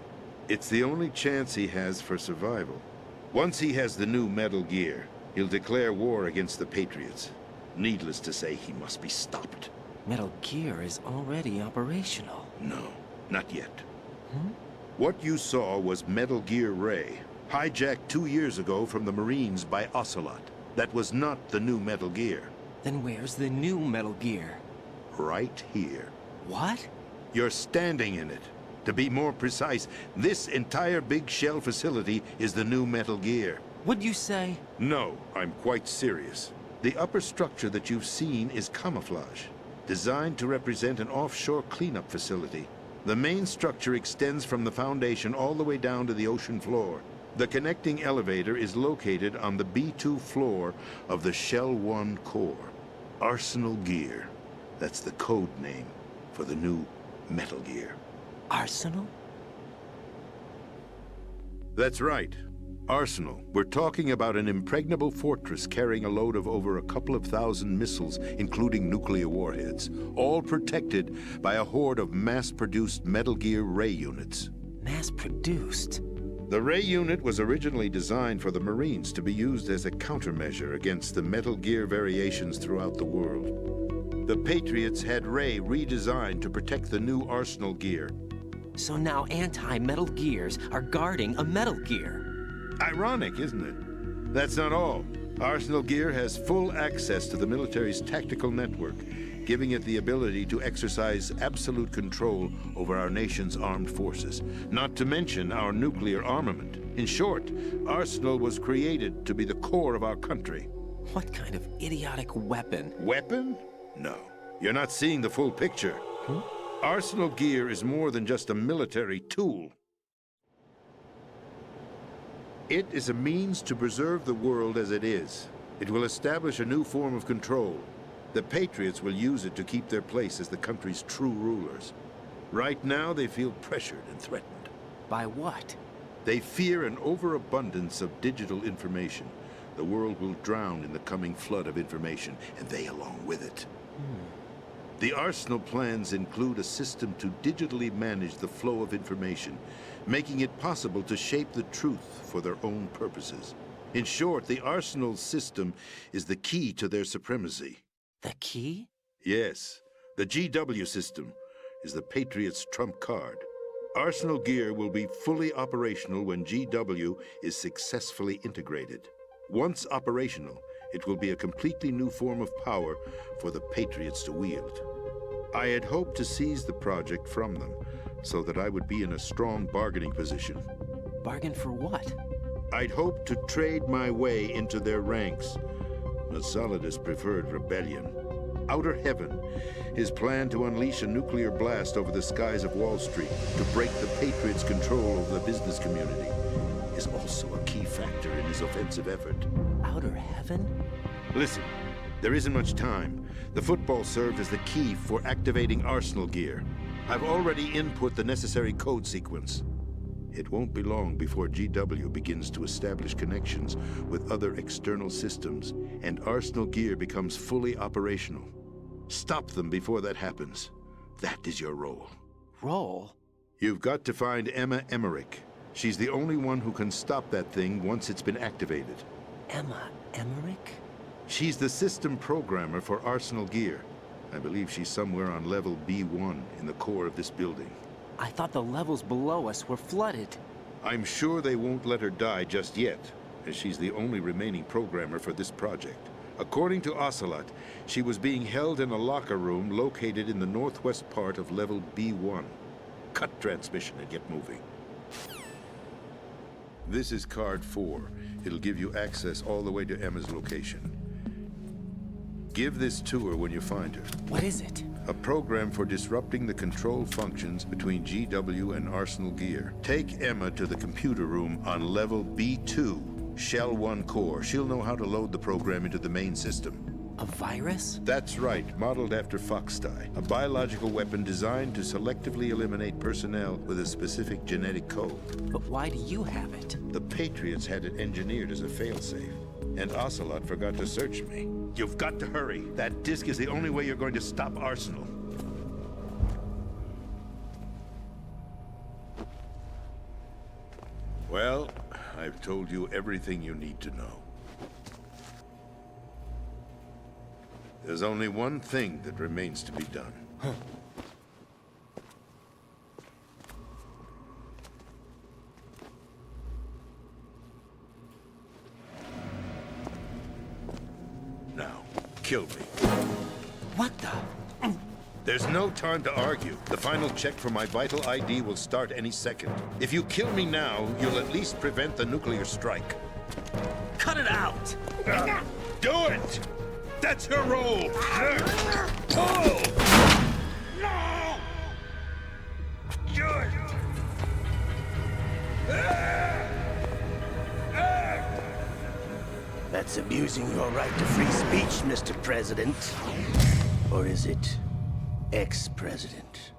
It's the only chance he has for survival. Once he has the new Metal Gear, he'll declare war against the Patriots. Needless to say, he must be stopped. Metal Gear is already operational. No, not yet. What you saw was Metal Gear Ray, hijacked 2 years ago from the Marines by Ocelot. That was not the new Metal Gear. Then where's the new Metal Gear? Right here. What? You're standing in it. To be more precise, this entire big shell facility is the new Metal Gear. What'd you say? No, I'm quite serious. The upper structure that you've seen is camouflage, designed to represent an offshore cleanup facility. The main structure extends from the foundation all the way down to the ocean floor. The connecting elevator is located on the B2 floor of the Shell 1 core. Arsenal Gear. That's the code name for the new Metal Gear. Arsenal? That's right. Arsenal. We're talking about an impregnable fortress carrying a load of over a couple of thousand missiles, including nuclear warheads, all protected by a horde of mass-produced Metal Gear Ray units. Mass-produced? The Ray unit was originally designed for the Marines to be used as a countermeasure against the Metal Gear variations throughout the world. The Patriots had Ray redesigned to protect the new Arsenal Gear. So now anti-Metal Gears are guarding a Metal Gear. Ironic, isn't it? That's not all. Arsenal Gear has full access to the military's tactical network, giving it the ability to exercise absolute control over our nation's armed forces, not to mention our nuclear armament. In short, Arsenal was created to be the core of our country. What kind of idiotic weapon? Weapon? No. You're not seeing the full picture. Arsenal Gear is more than just a military tool. It is a means to preserve the world as it is. It will establish a new form of control. The Patriots will use it to keep their place as the country's true rulers. Right now, they feel pressured and threatened. By what? They fear an overabundance of digital information. The world will drown in the coming flood of information, and they along with it. The Arsenal plans include a system to digitally manage the flow of information, making it possible to shape the truth for their own purposes. In short, the Arsenal system is the key to their supremacy. The key? Yes. The GW system is the Patriots' trump card. Arsenal gear will be fully operational when GW is successfully integrated. Once operational, it will be a completely new form of power for the Patriots to wield. I had hoped to seize the project from them, so that I would be in a strong bargaining position. Bargain for what? I'd hoped to trade my way into their ranks, but Solidus preferred rebellion. Outer Heaven, his plan to unleash a nuclear blast over the skies of Wall Street to break the Patriots' control over the business community, is also a key factor in his offensive effort. Outer Heaven? Listen, there isn't much time. The football served as the key for activating Arsenal gear. I've already input the necessary code sequence. It won't be long before GW begins to establish connections with other external systems, and Arsenal gear becomes fully operational. Stop them before that happens. That is your role. Role? You've got to find Emma Emmerich. She's the only one who can stop that thing once it's been activated. Emma Emmerich? She's the system programmer for Arsenal gear. I believe she's somewhere on level B1 in the core of this building. I thought the levels below us were flooded. I'm sure they won't let her die just yet, as she's the only remaining programmer for this project. According to Ocelot, she was being held in a locker room located in the northwest part of level B1. Cut transmission and get moving. This is card 4. It'll give you access all the way to Emma's location. Give this to her when you find her. What is it? A program for disrupting the control functions between GW and Arsenal gear. Take Emma to the computer room on level B2, Shell 1 core. She'll know how to load the program into the main system. A virus? That's right, modeled after Foxdie. A biological weapon designed to selectively eliminate personnel with a specific genetic code. But why do you have it? The Patriots had it engineered as a failsafe, and Ocelot forgot to search me. You've got to hurry. That disk is the only way you're going to stop Arsenal. Well, I've told you everything you need to know. There's only one thing that remains to be done. Huh. Now, kill me. What the? There's no time to argue. The final check for my vital ID will start any second. If you kill me now, you'll at least prevent the nuclear strike. Cut it out! Do it! That's her role! Pull! No! Do it! That's abusing your right to free speech, Mr. President. Or is it ex-president?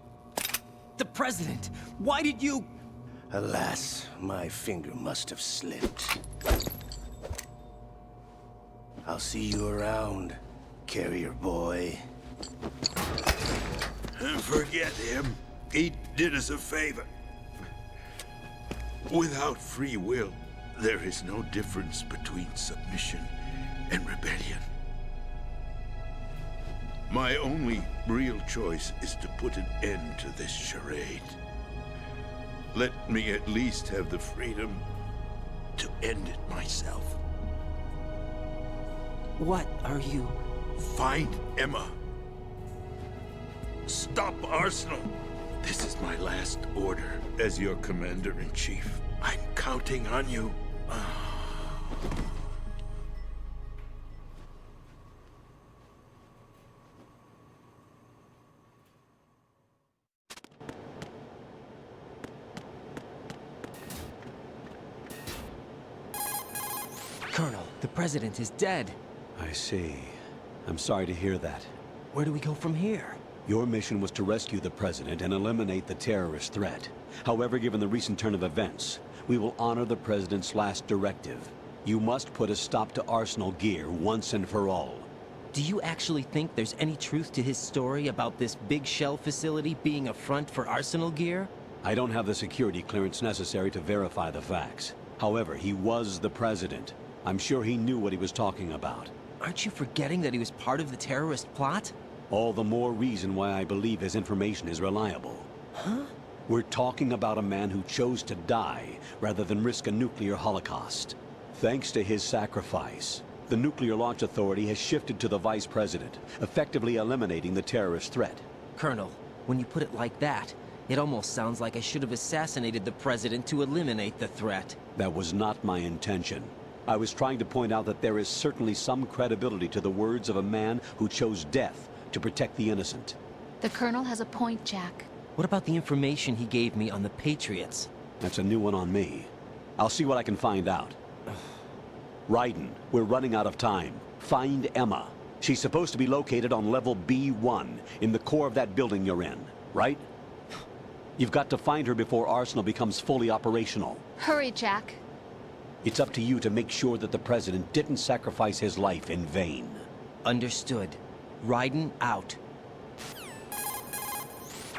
The president! Why did you... Alas, my finger must have slipped. I'll see you around, carrier boy. Forget him. He did us a favor. Without free will, there is no difference between submission and rebellion. My only real choice is to put an end to this charade. Let me at least have the freedom to end it myself. What are you... Find Emma. Stop Arsenal. This is my last order as your commander-in-chief. I'm counting on you. Colonel, the president is dead. I see. I'm sorry to hear that. Where do we go from here? Your mission was to rescue the president and eliminate the terrorist threat. However, given the recent turn of events, we will honor the president's last directive. You must put a stop to Arsenal gear once and for all. Do you actually think there's any truth to his story about this big shell facility being a front for Arsenal gear? I don't have the security clearance necessary to verify the facts. However, he was the president. I'm sure he knew what he was talking about. Aren't you forgetting that he was part of the terrorist plot? All the more reason why I believe his information is reliable. Huh? We're talking about a man who chose to die rather than risk a nuclear holocaust. Thanks to his sacrifice, the Nuclear Launch Authority has shifted to the vice president, effectively eliminating the terrorist threat. Colonel, when you put it like that, it almost sounds like I should have assassinated the president to eliminate the threat. That was not my intention. I was trying to point out that there is certainly some credibility to the words of a man who chose death to protect the innocent. The Colonel has a point, Jack. What about the information he gave me on the Patriots? That's a new one on me. I'll see what I can find out. Raiden, we're running out of time. Find Emma. She's supposed to be located on level B1, in the core of that building you're in, right? You've got to find her before Arsenal becomes fully operational. Hurry, Jack. It's up to you to make sure that the president didn't sacrifice his life in vain. Understood. Raiden out.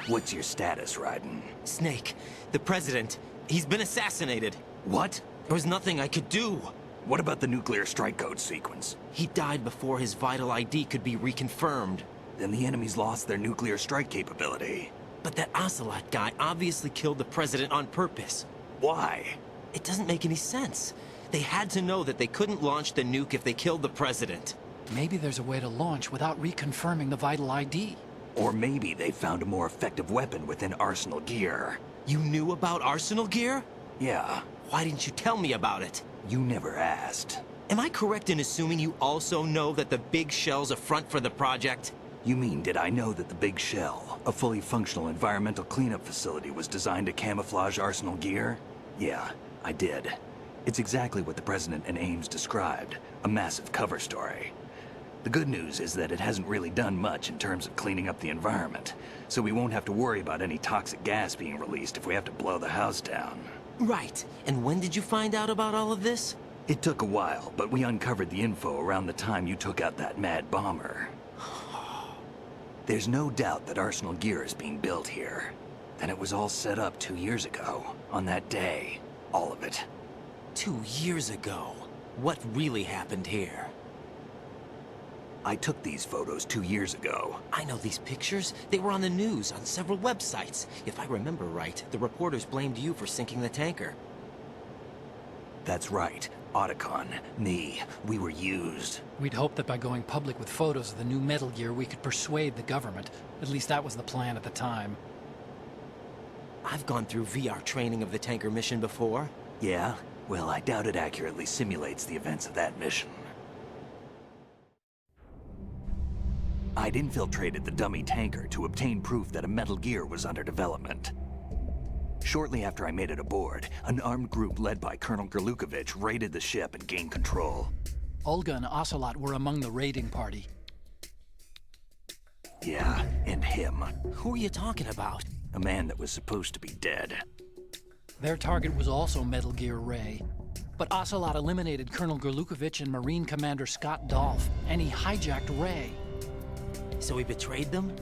What's your status, Raiden? Snake, the president, he's been assassinated. What? There was nothing I could do. What about the nuclear strike code sequence? He died before his vital ID could be reconfirmed. Then the enemy's lost their nuclear strike capability. But that Ocelot guy obviously killed the president on purpose. Why? It doesn't make any sense. They had to know that they couldn't launch the nuke if they killed the president. Maybe there's a way to launch without reconfirming the vital ID. Or maybe they found a more effective weapon within Arsenal gear. You knew about Arsenal gear? Yeah. Why didn't you tell me about it? You never asked. Am I correct in assuming you also know that the Big Shell's a front for the project? You mean, did I know that the Big Shell, a fully functional environmental cleanup facility, was designed to camouflage Arsenal gear? Yeah, I did. It's exactly what the President and Ames described, a massive cover story. The good news is that it hasn't really done much in terms of cleaning up the environment, so we won't have to worry about any toxic gas being released if we have to blow the house down. Right. And when did you find out about all of this? It took a while, but we uncovered the info around the time you took out that mad bomber. There's no doubt that Arsenal gear is being built here. And it was all set up 2 years ago, on that day. All of it. 2 years ago? What really happened here? I took these photos 2 years ago. I know these pictures. They were on the news, on several websites. If I remember right, the reporters blamed you for sinking the tanker. That's right. Otacon, me, we were used. We'd hoped that by going public with photos of the new Metal Gear, we could persuade the government. At least that was the plan at the time. I've gone through VR training of the tanker mission before. Yeah? Well, I doubt it accurately simulates the events of that mission. I'd infiltrated the dummy tanker to obtain proof that a Metal Gear was under development. Shortly after I made it aboard, an armed group led by Colonel Gerlukovich raided the ship and gained control. Olga and Ocelot were among the raiding party. Yeah, and him. Who are you talking about? A man that was supposed to be dead. Their target was also Metal Gear Ray. But Ocelot eliminated Colonel Gerlukovich and Marine Commander Scott Dolph, and he hijacked Ray. So he betrayed them?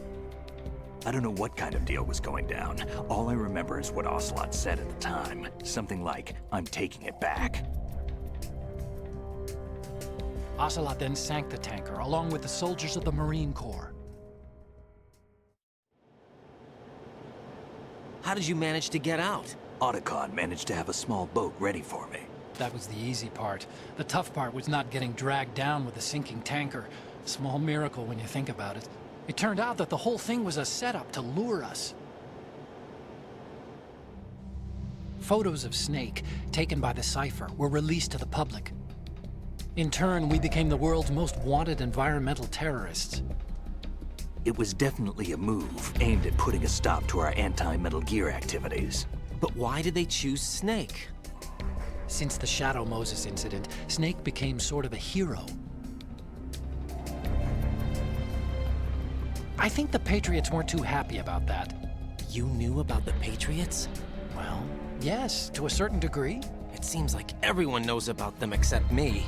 I don't know what kind of deal was going down. All I remember is what Ocelot said at the time. Something like, "I'm taking it back." Ocelot then sank the tanker, along with the soldiers of the Marine Corps. How did you manage to get out? Otacon managed to have a small boat ready for me. That was the easy part. The tough part was not getting dragged down with the sinking tanker. Small miracle when you think about it. It turned out that the whole thing was a setup to lure us. Photos of Snake, taken by the Cypher, were released to the public. In turn, we became the world's most wanted environmental terrorists. It was definitely a move aimed at putting a stop to our anti-Metal Gear activities. But why did they choose Snake? Since the Shadow Moses incident, Snake became sort of a hero. I think the Patriots weren't too happy about that. You knew about the Patriots? Well, yes, to a certain degree. It seems like everyone knows about them except me.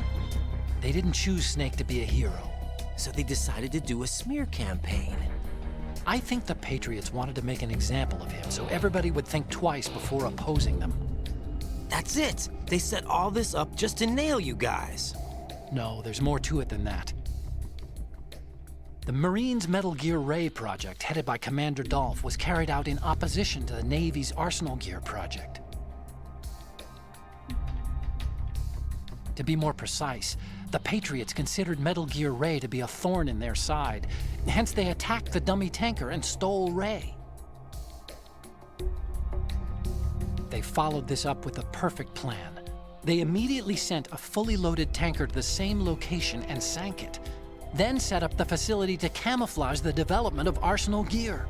They didn't choose Snake to be a hero. So they decided to do a smear campaign. I think the Patriots wanted to make an example of him so everybody would think twice before opposing them. That's it! They set all this up just to nail you guys. No, there's more to it than that. The Marines' Metal Gear Ray project, headed by Commander Dolph, was carried out in opposition to the Navy's Arsenal Gear project. To be more precise, the Patriots considered Metal Gear Ray to be a thorn in their side. Hence, they attacked the dummy tanker and stole Ray. They followed this up with a perfect plan. They immediately sent a fully loaded tanker to the same location and sank it. Then set up the facility to camouflage the development of Arsenal Gear.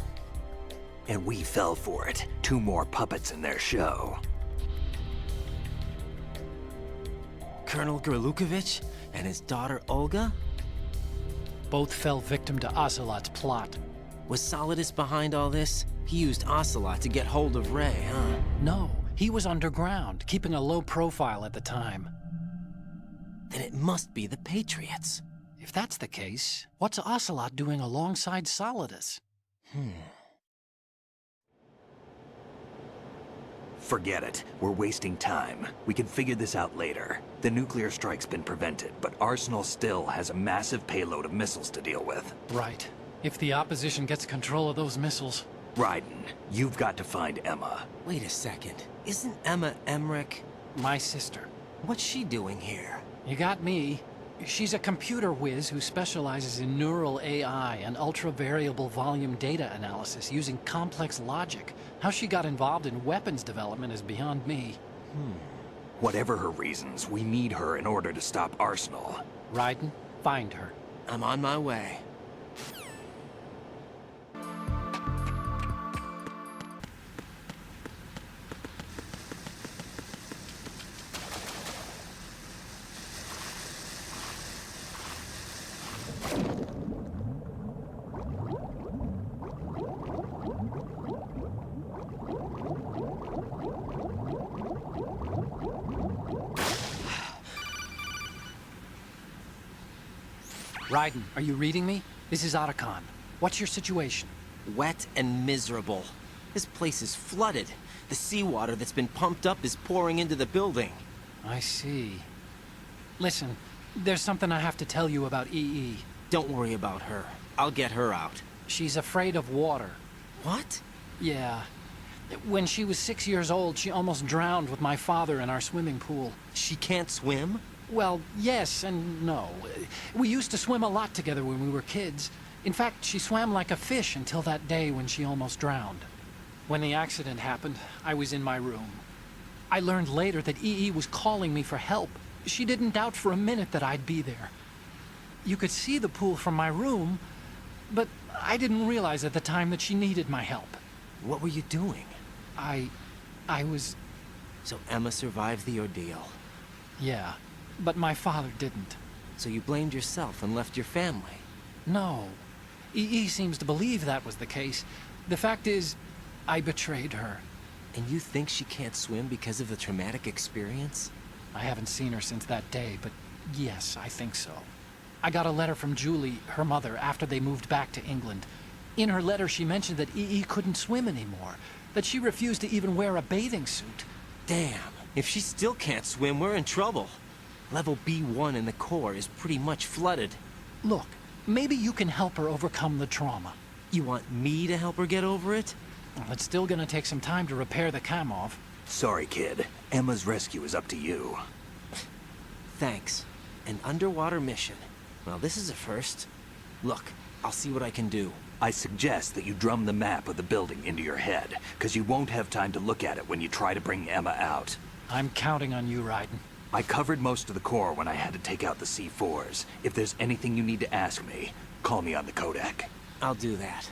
And we fell for it. 2 more puppets in their show. Colonel Gerlukovich and his daughter Olga? Both fell victim to Ocelot's plot. Was Solidus behind all this? He used Ocelot to get hold of Ray, huh? No, he was underground, keeping a low profile at the time. Then it must be the Patriots. If that's the case, what's Ocelot doing alongside Solidus? Forget it. We're wasting time. We can figure this out later. The nuclear strike's been prevented, but Arsenal still has a massive payload of missiles to deal with. Right. If the opposition gets control of those missiles... Raiden, you've got to find Emma. Wait a second. Isn't Emma Emmerich? My sister. What's she doing here? You got me. She's a computer whiz who specializes in neural AI and ultra-variable volume data analysis using complex logic. How she got involved in weapons development is beyond me. Whatever her reasons, we need her in order to stop Arsenal. Raiden, find her. I'm on my way. Raiden, are you reading me? This is Otacon. What's your situation? Wet and miserable. This place is flooded. The seawater that's been pumped up is pouring into the building. I see. Listen, there's something I have to tell you about EE. Don't worry about her. I'll get her out. She's afraid of water. What? Yeah. When she was 6 years old, she almost drowned with my father in our swimming pool. She can't swim? Well, yes and no. We used to swim a lot together when we were kids. In fact, she swam like a fish until that day when she almost drowned. When the accident happened, I was in my room. I learned later that EE was calling me for help. She didn't doubt for a minute that I'd be there. You could see the pool from my room, but I didn't realize at the time that she needed my help. What were you doing? I was... So Emma survived the ordeal? Yeah, but my father didn't. So you blamed yourself and left your family? No. EE seems to believe that was the case. The fact is, I betrayed her. And you think she can't swim because of the traumatic experience? I haven't seen her since that day, but yes, I think so. I got a letter from Julie, her mother, after they moved back to England. In her letter, she mentioned that EE couldn't swim anymore, that she refused to even wear a bathing suit. Damn, if she still can't swim, we're in trouble. Level B1 in the core is pretty much flooded. Look, maybe you can help her overcome the trauma. You want me to help her get over it? Well, it's still gonna take some time to repair the Kamov. Sorry, kid. Emma's rescue is up to you. Thanks. An underwater mission. Well, this is a first. Look, I'll see what I can do. I suggest that you drum the map of the building into your head, because you won't have time to look at it when you try to bring Emma out. I'm counting on you, Raiden. I covered most of the core when I had to take out the C4s. If there's anything you need to ask me, call me on the codec. I'll do that.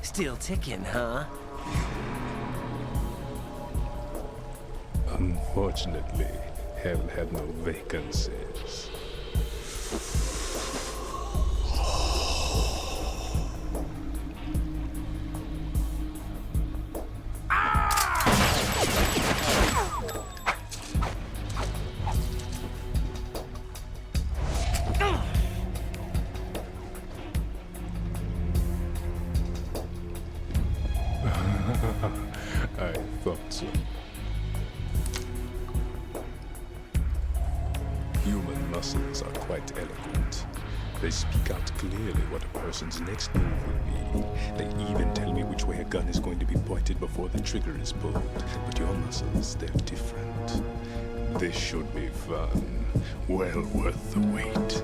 Still ticking, huh? Unfortunately, hell had no vacancies. I thought so. Human muscles are quite eloquent. They speak out clearly what a person's next move will be. They even tell me which way a gun is going to be pointed before the trigger is pulled. But your muscles, they're different. This should be fun. Well worth the wait.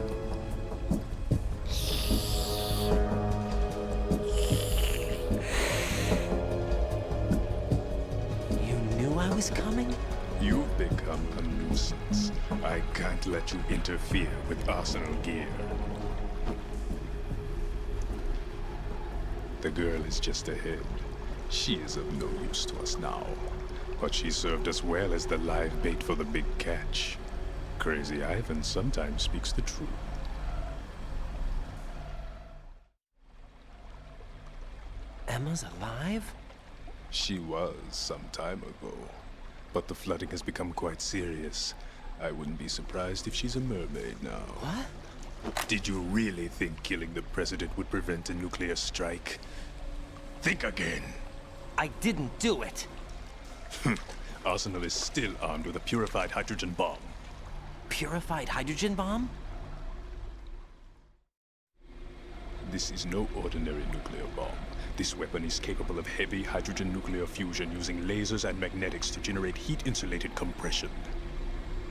I was coming? You've become a nuisance. I can't let you interfere with Arsenal gear. The girl is just ahead. She is of no use to us now. But she served us well as the live bait for the big catch. Crazy Ivan sometimes speaks the truth. Emma's alive? She was some time ago. But the flooding has become quite serious. I wouldn't be surprised if she's a mermaid now. What? Did you really think killing the president would prevent a nuclear strike? Think again. I didn't do it. Arsenal is still armed with a purified hydrogen bomb. Purified hydrogen bomb? This is no ordinary nuclear bomb. This weapon is capable of heavy hydrogen nuclear fusion using lasers and magnetics to generate heat-insulated compression.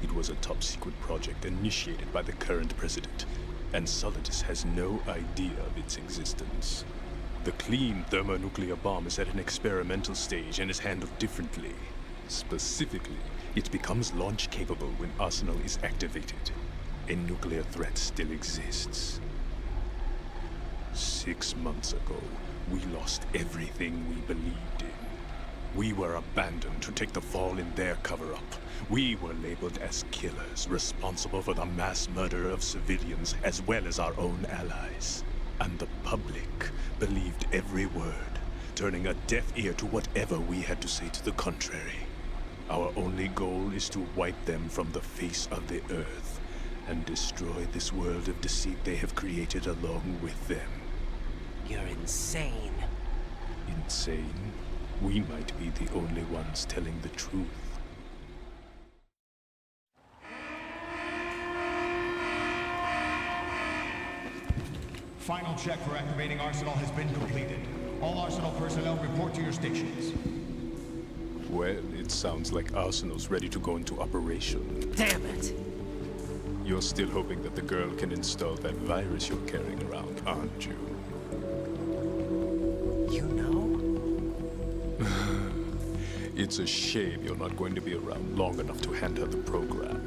It was a top-secret project initiated by the current president, and Solidus has no idea of its existence. The clean thermonuclear bomb is at an experimental stage and is handled differently. Specifically, it becomes launch-capable when Arsenal is activated. A nuclear threat still exists. 6 months ago, we lost everything we believed in. We were abandoned to take the fall in their cover-up. We were labeled as killers, responsible for the mass murder of civilians as well as our own allies. And the public believed every word, turning a deaf ear to whatever we had to say to the contrary. Our only goal is to wipe them from the face of the earth and destroy this world of deceit they have created along with them. You're insane. Insane? We might be the only ones telling the truth. Final check for activating Arsenal has been completed. All Arsenal personnel report to your stations. Well, it sounds like Arsenal's ready to go into operation. Damn it! You're still hoping that the girl can install that virus you're carrying around, aren't you? You know? It's a shame you're not going to be around long enough to hand her the program.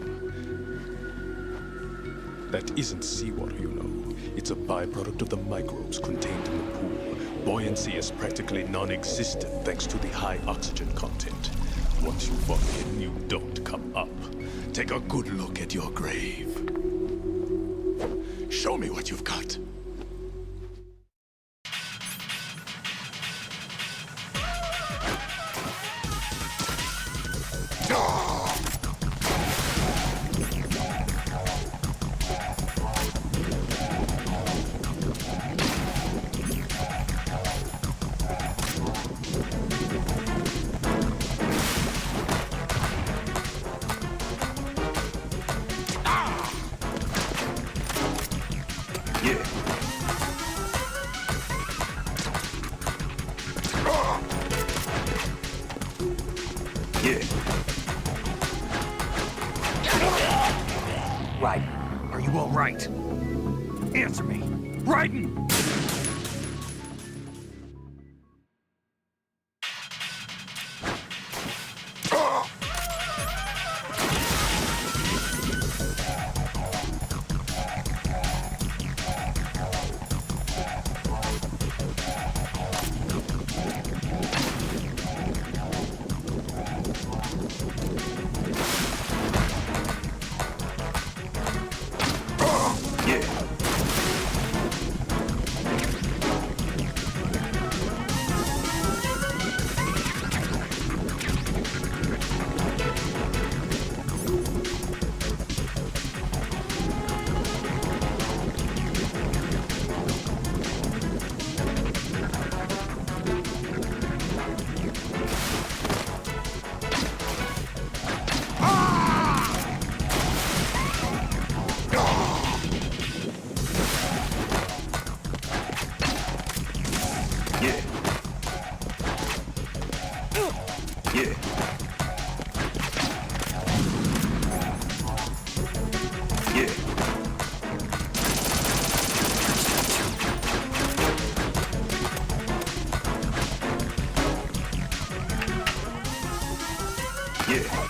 That isn't seawater, you know. It's a byproduct of the microbes contained in the pool. Buoyancy is practically non-existent thanks to the high oxygen content. Once you fall in, you don't come up. Take a good look at your grave. Show me what you've got. Raiden, are you all right? Answer me. Raiden! Yeah. Yeah. Yeah.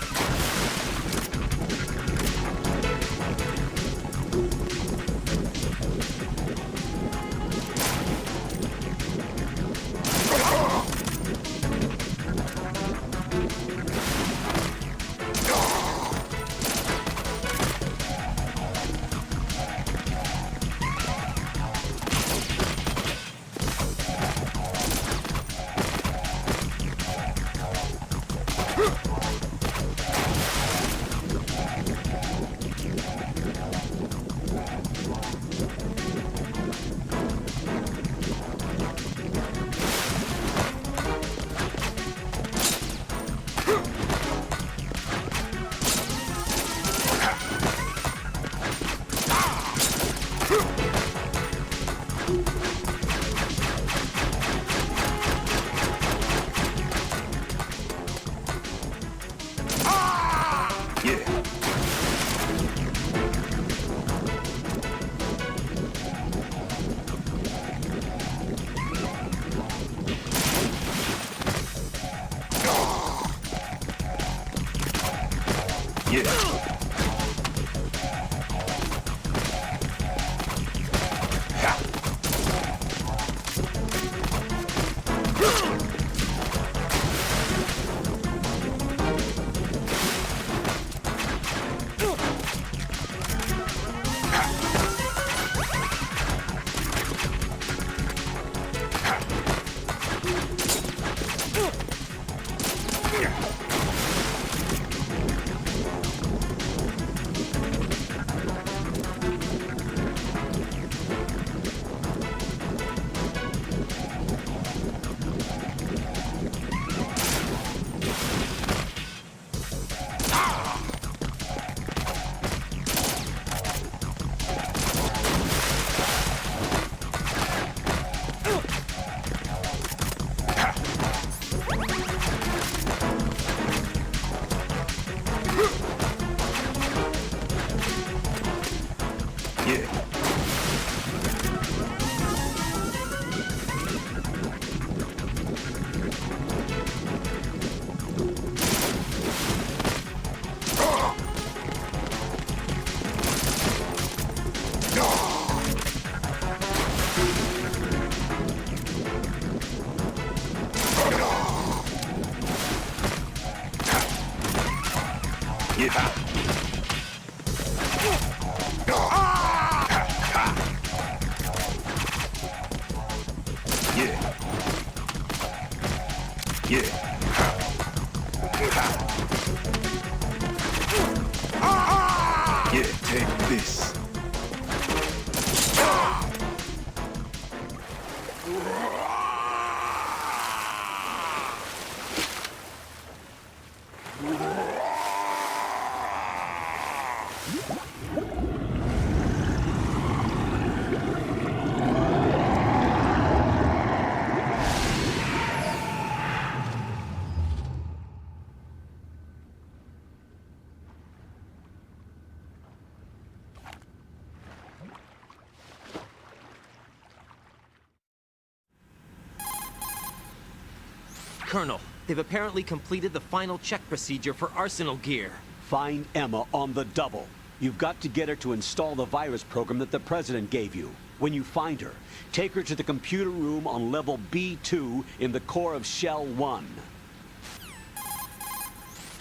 Colonel, they've apparently completed the final check procedure for arsenal gear. Find Emma on the double. You've got to get her to install the virus program that the President gave you. When you find her, take her to the computer room on level B2 in the core of Shell 1.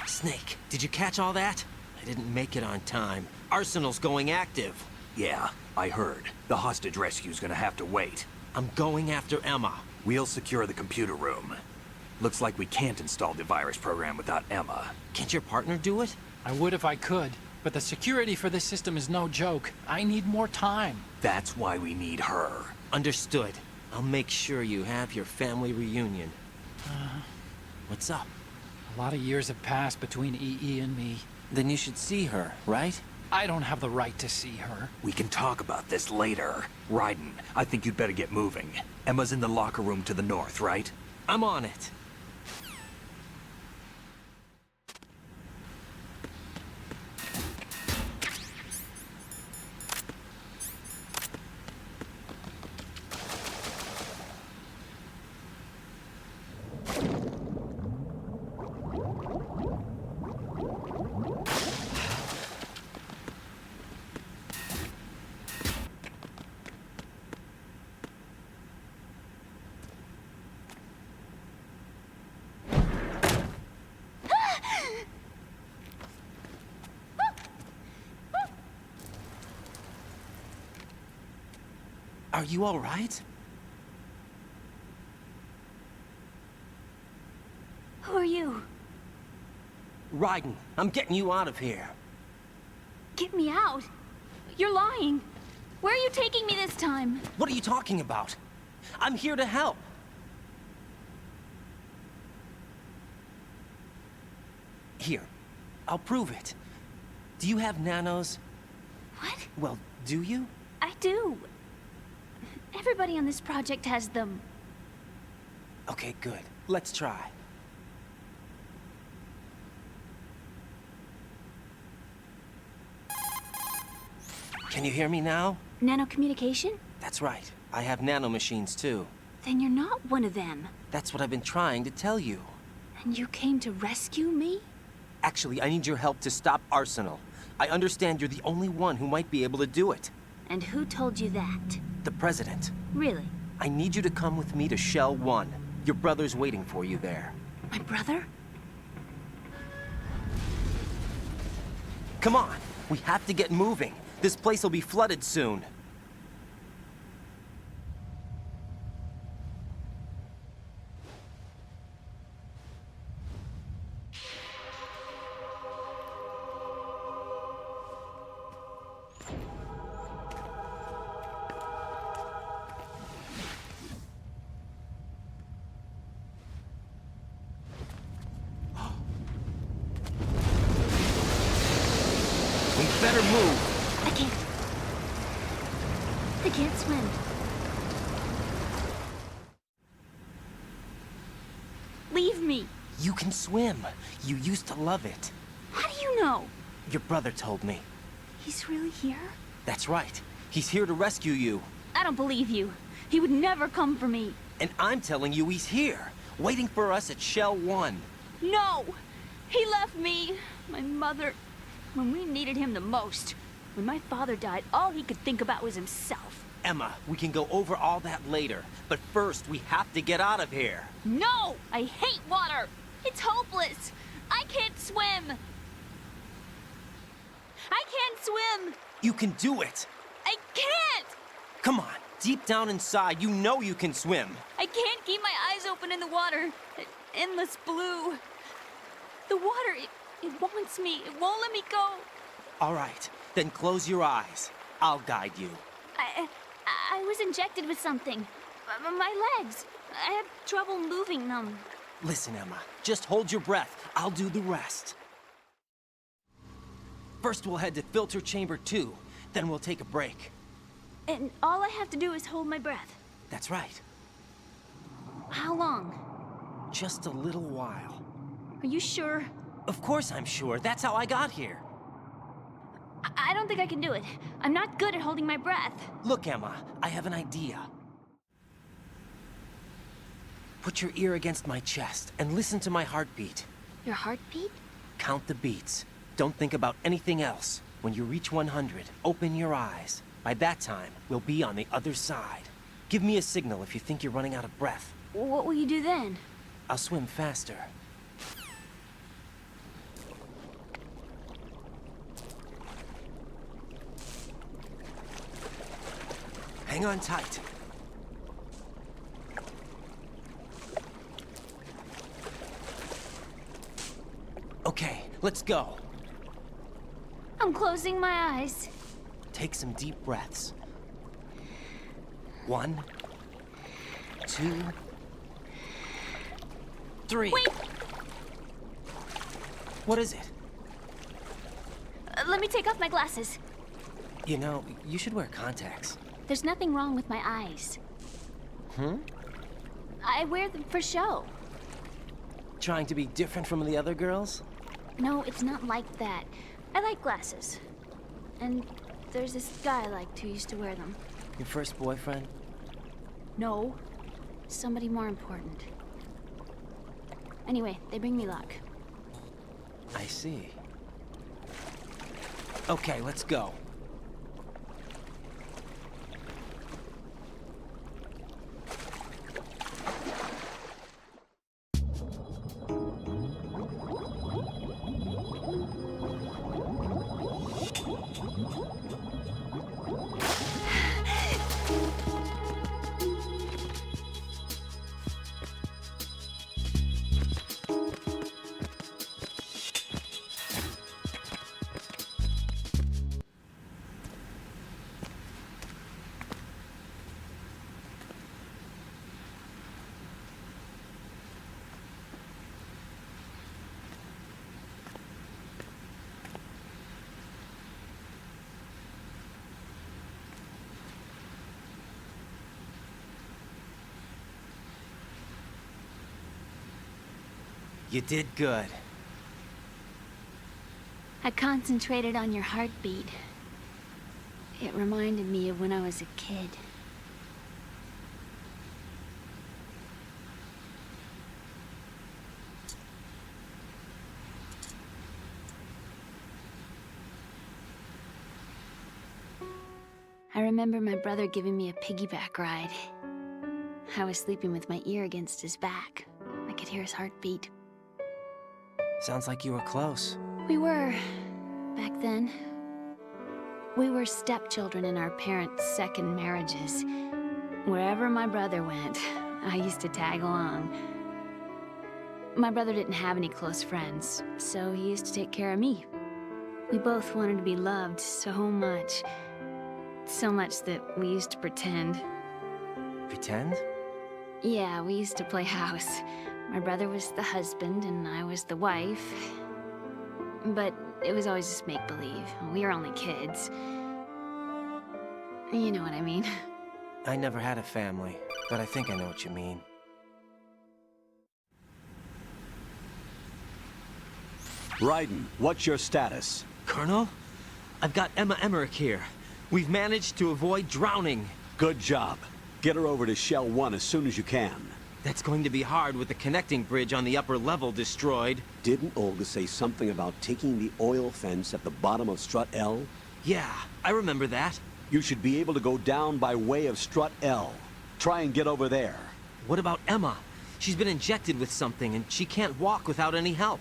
Snake, did you catch all that? I didn't make it on time. Arsenal's going active. Yeah, I heard. The hostage rescue's gonna have to wait. I'm going after Emma. We'll secure the computer room. Looks like we can't install the virus program without Emma. Can't your partner do it? I would if I could, but the security for this system is no joke. I need more time. That's why we need her. Understood. I'll make sure you have your family reunion. What's up? A lot of years have passed between EE and me. Then you should see her, right? I don't have the right to see her. We can talk about this later. Raiden, I think you'd better get moving. Emma's in the locker room to the north, right? I'm on it. Are you all right? Who are you? Raiden, I'm getting you out of here. Get me out? You're lying. Where are you taking me this time? What are you talking about? I'm here to help. Here, I'll prove it. Do you have nanos? What? Well, do you? I do. Everybody on this project has them. Okay, good. Let's try. Can you hear me now? Nanocommunication? That's right. I have nanomachines too. Then you're not one of them. That's what I've been trying to tell you. And you came to rescue me? Actually, I need your help to stop Arsenal. I understand you're the only one who might be able to do it. And who told you that? The President. Really? I need you to come with me to Shell 1. Your brother's waiting for you there. My brother? Come on! We have to get moving. This place will be flooded soon. We better move. I can't. I can't swim. Leave me. You can swim. You used to love it. How do you know? Your brother told me. He's really here? That's right. He's here to rescue you. I don't believe you. He would never come for me. And I'm telling you he's here, waiting for us at Shell 1. No! He left me, my mother, when we needed him the most. When my father died, all he could think about was himself. Emma, we can go over all that later. But first, we have to get out of here. No! I hate water! It's hopeless! I can't swim! I can't swim! You can do it. I can't! Come on, deep down inside, you know you can swim. I can't keep my eyes open in the water. Endless blue. The water, it wants me. It won't let me go. All right, then close your eyes. I'll guide you. I was injected with something. My legs. I have trouble moving them. Listen, Emma, just hold your breath. I'll do the rest. First, we'll head to filter chamber 2. Then we'll take a break. And all I have to do is hold my breath. That's right. How long? Just a little while. Are you sure? Of course I'm sure. That's how I got here. I don't think I can do it. I'm not good at holding my breath. Look, Emma, I have an idea. Put your ear against my chest and listen to my heartbeat. Your heartbeat? Count the beats. Don't think about anything else. When you reach 100, open your eyes. By that time, we'll be on the other side. Give me a signal if you think you're running out of breath. What will you do then? I'll swim faster. Hang on tight. Okay, let's go. I'm closing my eyes. Take some deep breaths. 1, 2, 3. Wait! What is it? Let me take off my glasses. You know, you should wear contacts. There's nothing wrong with my eyes. Hmm? I wear them for show. Trying to be different from the other girls? No, it's not like that. I like glasses. And there's this guy I liked who used to wear them. Your first boyfriend? No. Somebody more important. Anyway, they bring me luck. I see. Okay, let's go. You did good. I concentrated on your heartbeat. It reminded me of when I was a kid. I remember my brother giving me a piggyback ride. I was sleeping with my ear against his back. I could hear his heartbeat. Sounds like you were close. We were, back then. We were stepchildren in our parents' second marriages. Wherever my brother went, I used to tag along. My brother didn't have any close friends, so he used to take care of me. We both wanted to be loved so much. So much that we used to pretend. Pretend? Yeah, we used to play house. My brother was the husband and I was the wife. But it was always just make-believe. We were only kids. You know what I mean. I never had a family, but I think I know what you mean. Raiden, what's your status? Colonel? I've got Emma Emmerich here. We've managed to avoid drowning. Good job. Get her over to Shell 1 as soon as you can. That's going to be hard with the connecting bridge on the upper level destroyed. Didn't Olga say something about taking the oil fence at the bottom of Strut L? Yeah, I remember that. You should be able to go down by way of Strut L. Try and get over there. What about Emma? She's been injected with something and she can't walk without any help.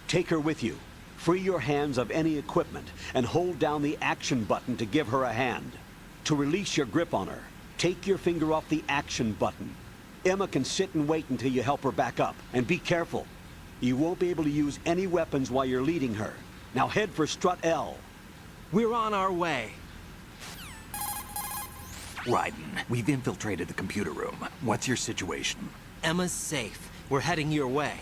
Take her with you. Free your hands of any equipment and hold down the action button to give her a hand. To release your grip on her, take your finger off the action button. Emma can sit and wait until you help her back up. And be careful. You won't be able to use any weapons while you're leading her. Now head for Strut L. We're on our way. Raiden, we've infiltrated the computer room. What's your situation? Emma's safe. We're heading your way.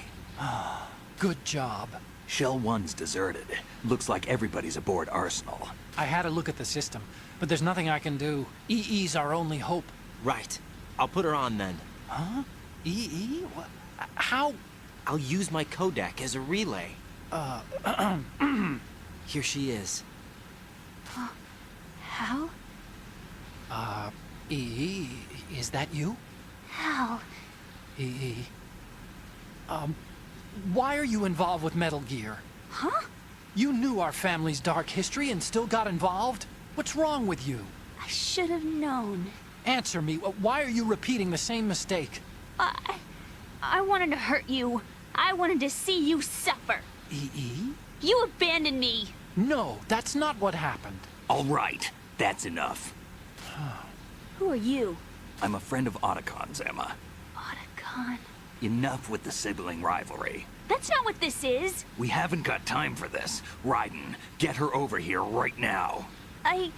Good job. Shell 1's deserted. Looks like everybody's aboard Arsenal. I had a look at the system, but there's nothing I can do. EE's our only hope. Right. I'll put her on then. Huh? EE? What? How? I'll use my codec as a relay. Here she is. Hal? EE, is that you? Hal? EE. Why are you involved with Metal Gear? Huh? You knew our family's dark history and still got involved? What's wrong with you? I should have known. Answer me. Why are you repeating the same mistake? I wanted to hurt you. I wanted to see you suffer. EE? You abandoned me. No, that's not what happened. All right, that's enough. Who are you? I'm a friend of Otacon's, Emma. Otacon? Enough with the sibling rivalry. That's not what this is. We haven't got time for this. Raiden, get her over here right now. I...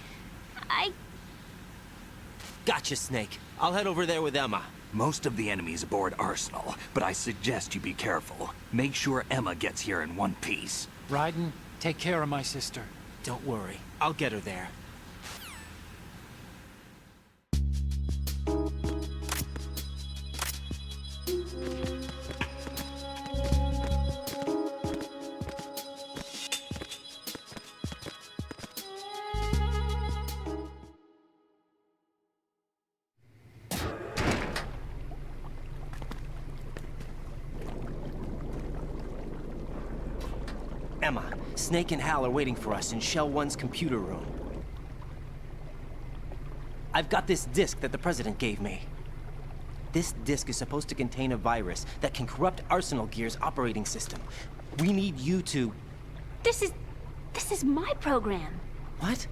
Gotcha, Snake. I'll head over there with Emma. Most of the enemy's aboard Arsenal, but I suggest you be careful. Make sure Emma gets here in one piece. Raiden, take care of my sister. Don't worry. I'll get her there. Emma, Snake and Hal are waiting for us in Shell 1's computer room. I've got this disk that the President gave me. This disk is supposed to contain a virus that can corrupt Arsenal Gear's operating system. We need you to... This is my program. What?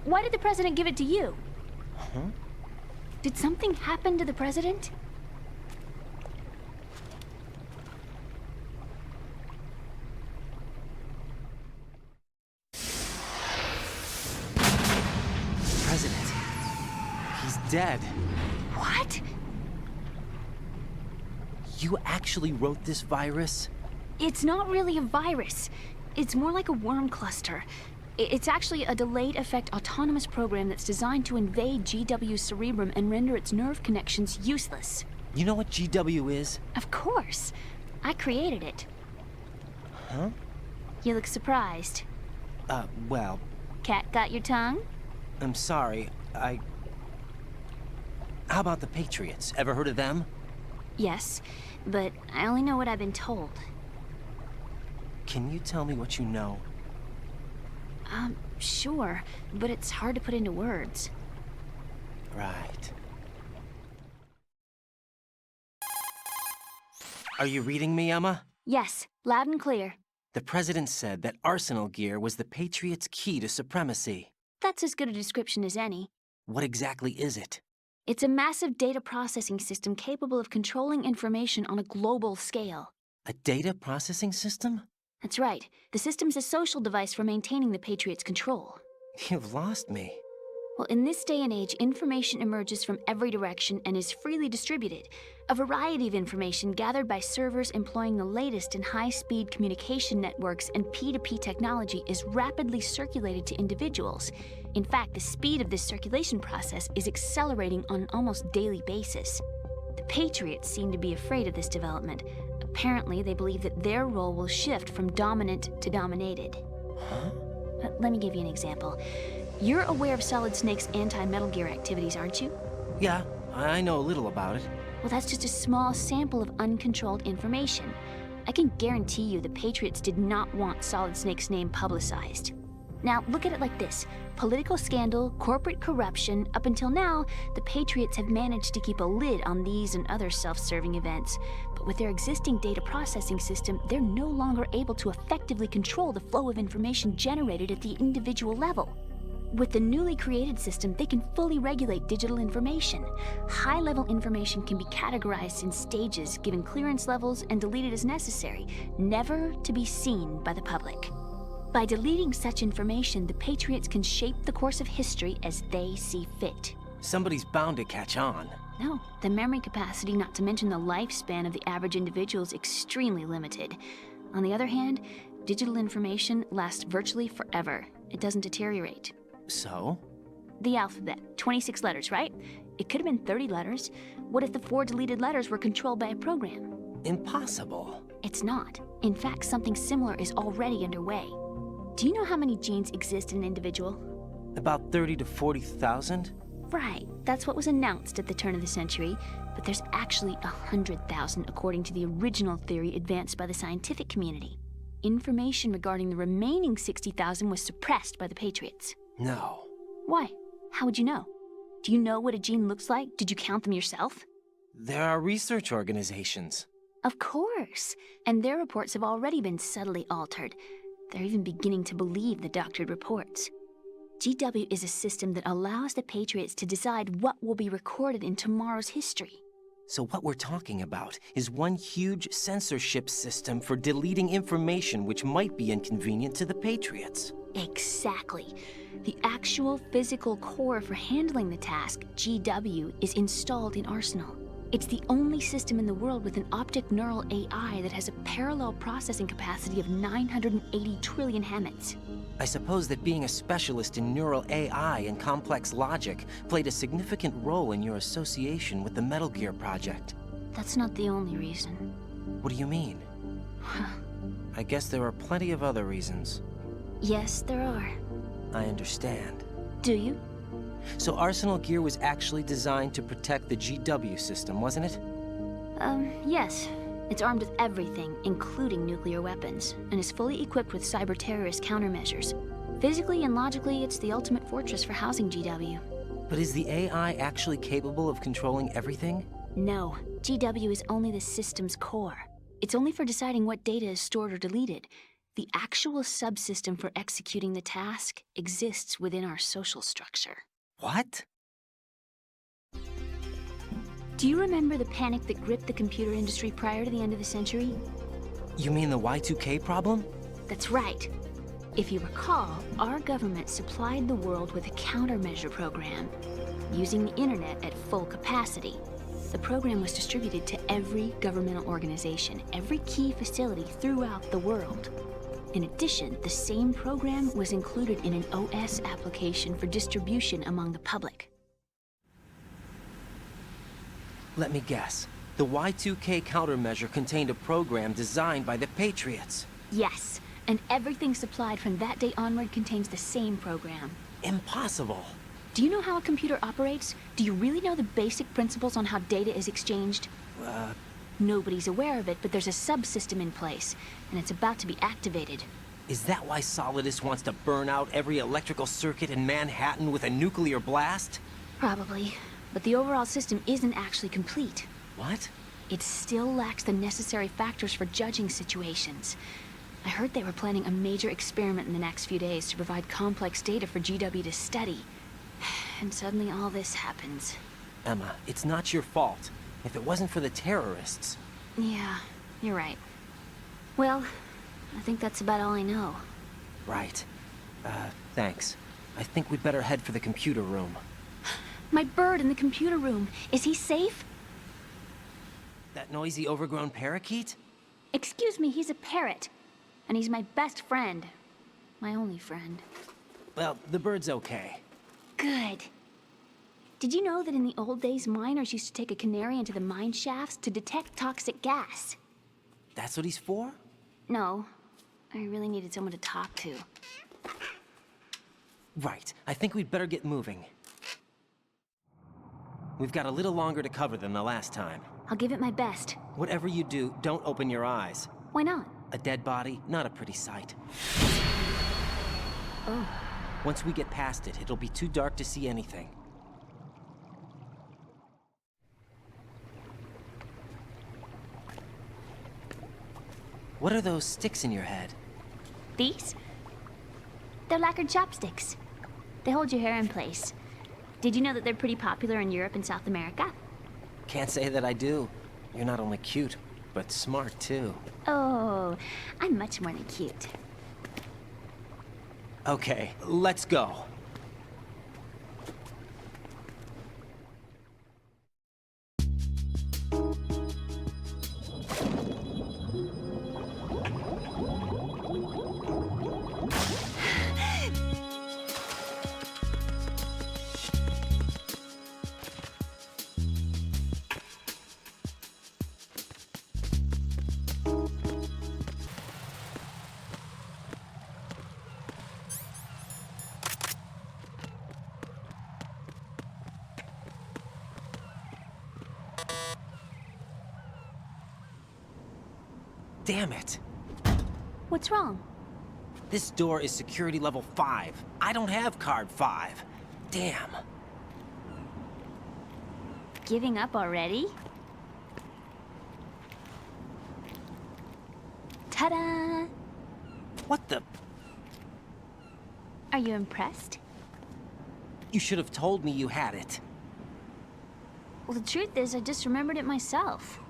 Why did the President give it to you? Huh? Did something happen to the President? President. He's dead. What? You actually wrote this virus? It's not really a virus. It's more like a worm cluster. It's actually a delayed effect autonomous program that's designed to invade GW's cerebrum and render its nerve connections useless. You know what GW is? Of course. I created it. Huh? You look surprised. Well... Cat got your tongue? I'm sorry, How about the Patriots? Ever heard of them? Yes, but I only know what I've been told. Can you tell me what you know? Sure, but it's hard to put into words. Right. Are you reading me, Emma? Yes, loud and clear. The President said that Arsenal gear was the Patriots' key to supremacy. That's as good a description as any. What exactly is it? It's a massive data processing system capable of controlling information on a global scale. A data processing system? That's right. The system's a social device for maintaining the Patriots' control. You've lost me. Well, in this day and age, information emerges from every direction and is freely distributed. A variety of information gathered by servers employing the latest in high-speed communication networks and P2P technology is rapidly circulated to individuals. In fact, the speed of this circulation process is accelerating on an almost daily basis. The Patriots seem to be afraid of this development. Apparently, they believe that their role will shift from dominant to dominated. Huh? Let me give you an example. You're aware of Solid Snake's anti-Metal Gear activities, aren't you? Yeah, I know a little about it. Well, that's just a small sample of uncontrolled information. I can guarantee you the Patriots did not want Solid Snake's name publicized. Now, look at it like this. Political scandal, corporate corruption, up until now, the Patriots have managed to keep a lid on these and other self-serving events. But with their existing data processing system, they're no longer able to effectively control the flow of information generated at the individual level. With the newly created system, they can fully regulate digital information. High-level information can be categorized in stages, given clearance levels, and deleted as necessary, never to be seen by the public. By deleting such information, the Patriots can shape the course of history as they see fit. Somebody's bound to catch on. No, the memory capacity, not to mention the lifespan of the average individual, is extremely limited. On the other hand, digital information lasts virtually forever. It doesn't deteriorate. So? The alphabet, 26 letters, right? It could have been 30 letters. What if the 4 deleted letters were controlled by a program? Impossible. It's not. In fact, something similar is already underway. Do you know how many genes exist in an individual? About 30 to 40,000? Right, that's what was announced at the turn of the century, but there's actually 100,000 according to the original theory advanced by the scientific community. Information regarding the remaining 60,000 was suppressed by the Patriots. No. Why? How would you know? Do you know what a gene looks like? Did you count them yourself? There are research organizations. Of course, and their reports have already been subtly altered. They're even beginning to believe the doctored reports. GW is a system that allows the Patriots to decide what will be recorded in tomorrow's history. So what we're talking about is one huge censorship system for deleting information which might be inconvenient to the Patriots. Exactly. The actual physical core for handling the task, GW, is installed in Arsenal. It's the only system in the world with an optic neural AI that has a parallel processing capacity of 980 trillion Hammets. I suppose that being a specialist in neural AI and complex logic played a significant role in your association with the Metal Gear project. That's not the only reason. What do you mean? I guess there are plenty of other reasons. Yes, there are. I understand. Do you? So Arsenal Gear was actually designed to protect the GW system, wasn't it? Yes. It's armed with everything, including nuclear weapons, and is fully equipped with cyber-terrorist countermeasures. Physically and logically, it's the ultimate fortress for housing GW. But is the AI actually capable of controlling everything? No. GW is only the system's core. It's only for deciding what data is stored or deleted. The actual subsystem for executing the task exists within our social structure. What? Do you remember the panic that gripped the computer industry prior to the end of the century? You mean the Y2K problem? That's right. If you recall, our government supplied the world with a countermeasure program, using the internet at full capacity. The program was distributed to every governmental organization, every key facility throughout the world. In addition, the same program was included in an OS application for distribution among the public. Let me guess. The Y2K countermeasure contained a program designed by the Patriots. Yes, and everything supplied from that day onward contains the same program. Impossible. Do you know how a computer operates? Do you really know the basic principles on how data is exchanged? Nobody's aware of it, but there's a subsystem in place, and it's about to be activated. Is that why Solidus wants to burn out every electrical circuit in Manhattan with a nuclear blast? Probably, but the overall system isn't actually complete. What? It still lacks the necessary factors for judging situations. I heard they were planning a major experiment in the next few days to provide complex data for GW to study. And suddenly all this happens. Emma, it's not your fault. If it wasn't for the terrorists... Yeah, you're right. Well, I think that's about all I know. Right. Thanks. I think we'd better head for the computer room. My bird in the computer room. Is he safe? That noisy, overgrown parakeet? Excuse me, he's a parrot. And he's my best friend. My only friend. Well, the bird's okay. Good. Did you know that in the old days, miners used to take a canary into the mine shafts to detect toxic gas? That's what he's for? No. I really needed someone to talk to. Right. I think we'd better get moving. We've got a little longer to cover than the last time. I'll give it my best. Whatever you do, don't open your eyes. Why not? A dead body, not a pretty sight. Oh. Once we get past it, it'll be too dark to see anything. What are those sticks in your head? These? They're lacquered chopsticks. They hold your hair in place. Did you know that they're pretty popular in Europe and South America? Can't say that I do. You're not only cute, but smart too. Oh, I'm much more than cute. Okay, let's go. Damn it. What's wrong? This door is security level 5. I don't have card 5. Damn. Giving up already? Ta-da! What the... Are you impressed? You should have told me you had it. Well, the truth is, I just remembered it myself.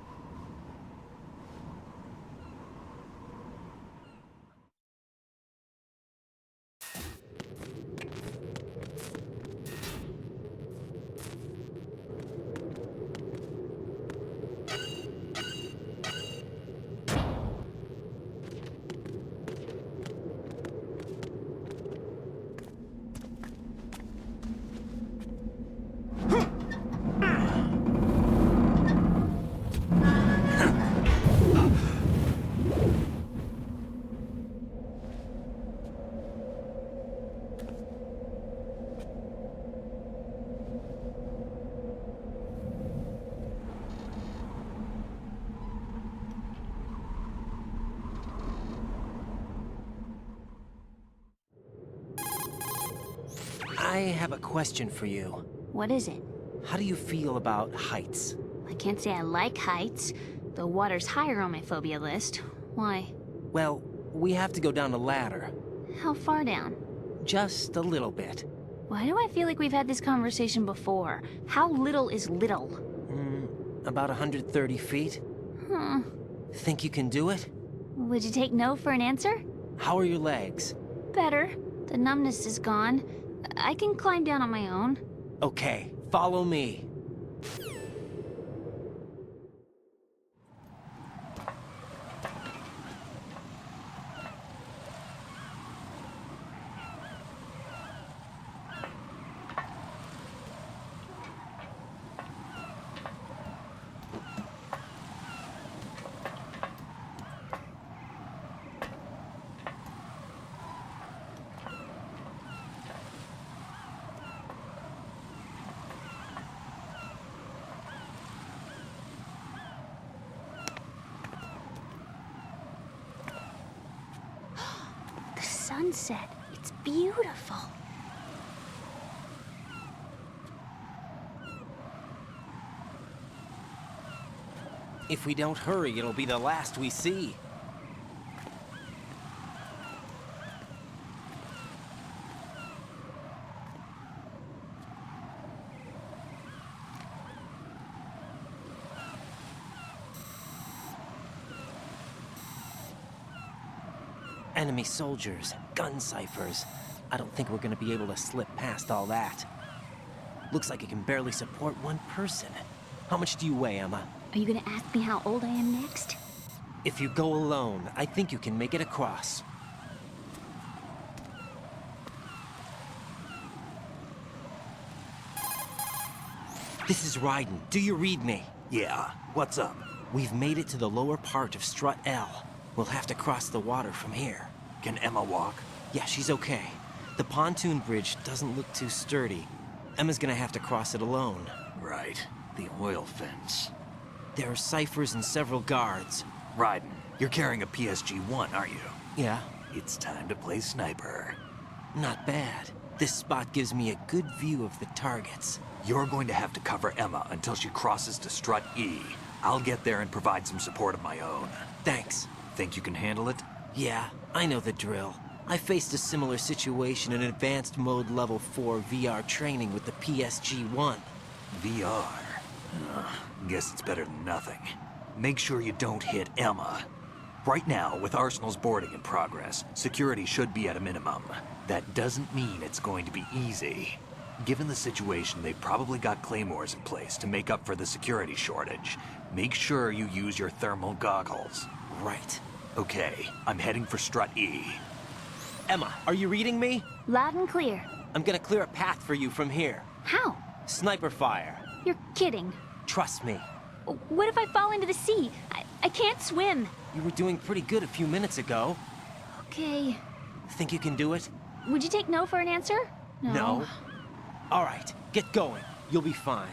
I have a question for you. What is it? How do you feel about heights? I can't say I like heights, though water's higher on my phobia list. Why? Well, we have to go down a ladder. How far down? Just a little bit. Why do I feel like we've had this conversation before? How little is little? About 130 feet. Think you can do it? Would you take no for an answer? How are your legs? Better. The numbness is gone. I can climb down on my own. Okay, follow me. sunset. It's beautiful. If we don't hurry, it'll be the last we see. Enemy soldiers, gun ciphers. I don't think we're gonna be able to slip past all that. Looks like it can barely support one person. How much do you weigh, Emma? Are you gonna ask me how old I am next? If you go alone, I think you can make it across. This is Raiden. Do you read me? Yeah, what's up? We've made it to the lower part of Strut L. We'll have to cross the water from here. Can Emma walk? Yeah, she's okay. The pontoon bridge doesn't look too sturdy. Emma's gonna have to cross it alone. Right. The oil fence. There are ciphers and several guards. Raiden, you're carrying a PSG-1, aren't you? Yeah. It's time to play sniper. Not bad. This spot gives me a good view of the targets. You're going to have to cover Emma until she crosses to Strut E. I'll get there and provide some support of my own. Thanks. Think you can handle it? Yeah, I know the drill. I faced a similar situation in advanced mode level 4 VR training with the PSG-1. VR? Guess it's better than nothing. Make sure you don't hit Emma. Right now, with Arsenal's boarding in progress, security should be at a minimum. That doesn't mean it's going to be easy. Given the situation, they've probably got claymores in place to make up for the security shortage. Make sure you use your thermal goggles. Right. Okay, I'm heading for Strut E. Emma, are you reading me? Loud and clear. I'm gonna clear a path for you from here. How? Sniper fire. You're kidding. Trust me. What if I fall into the sea? I can't swim. You were doing pretty good a few minutes ago. Okay. Think you can do it? Would you take no for an answer? No. All right, get going. You'll be fine.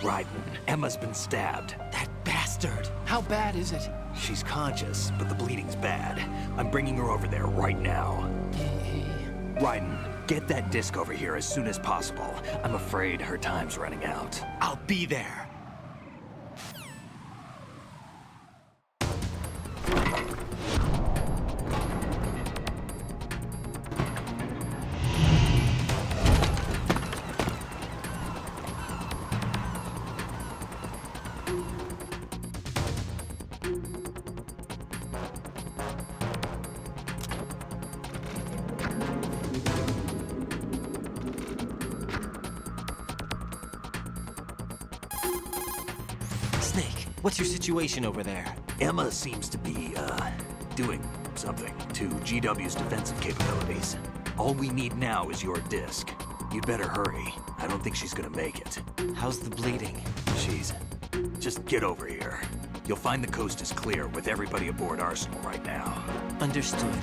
Raiden, Emma's been stabbed. That bastard! How bad is it? She's conscious, but the bleeding's bad. I'm bringing her over there right now. Raiden, get that disc over here as soon as possible. I'm afraid her time's running out. I'll be there. What's your situation over there? Emma seems to be, doing something to GW's defensive capabilities. All we need now is your disc. You'd better hurry. I don't think she's gonna make it. How's the bleeding? Just get over here. You'll find the coast is clear with everybody aboard Arsenal right now. Understood.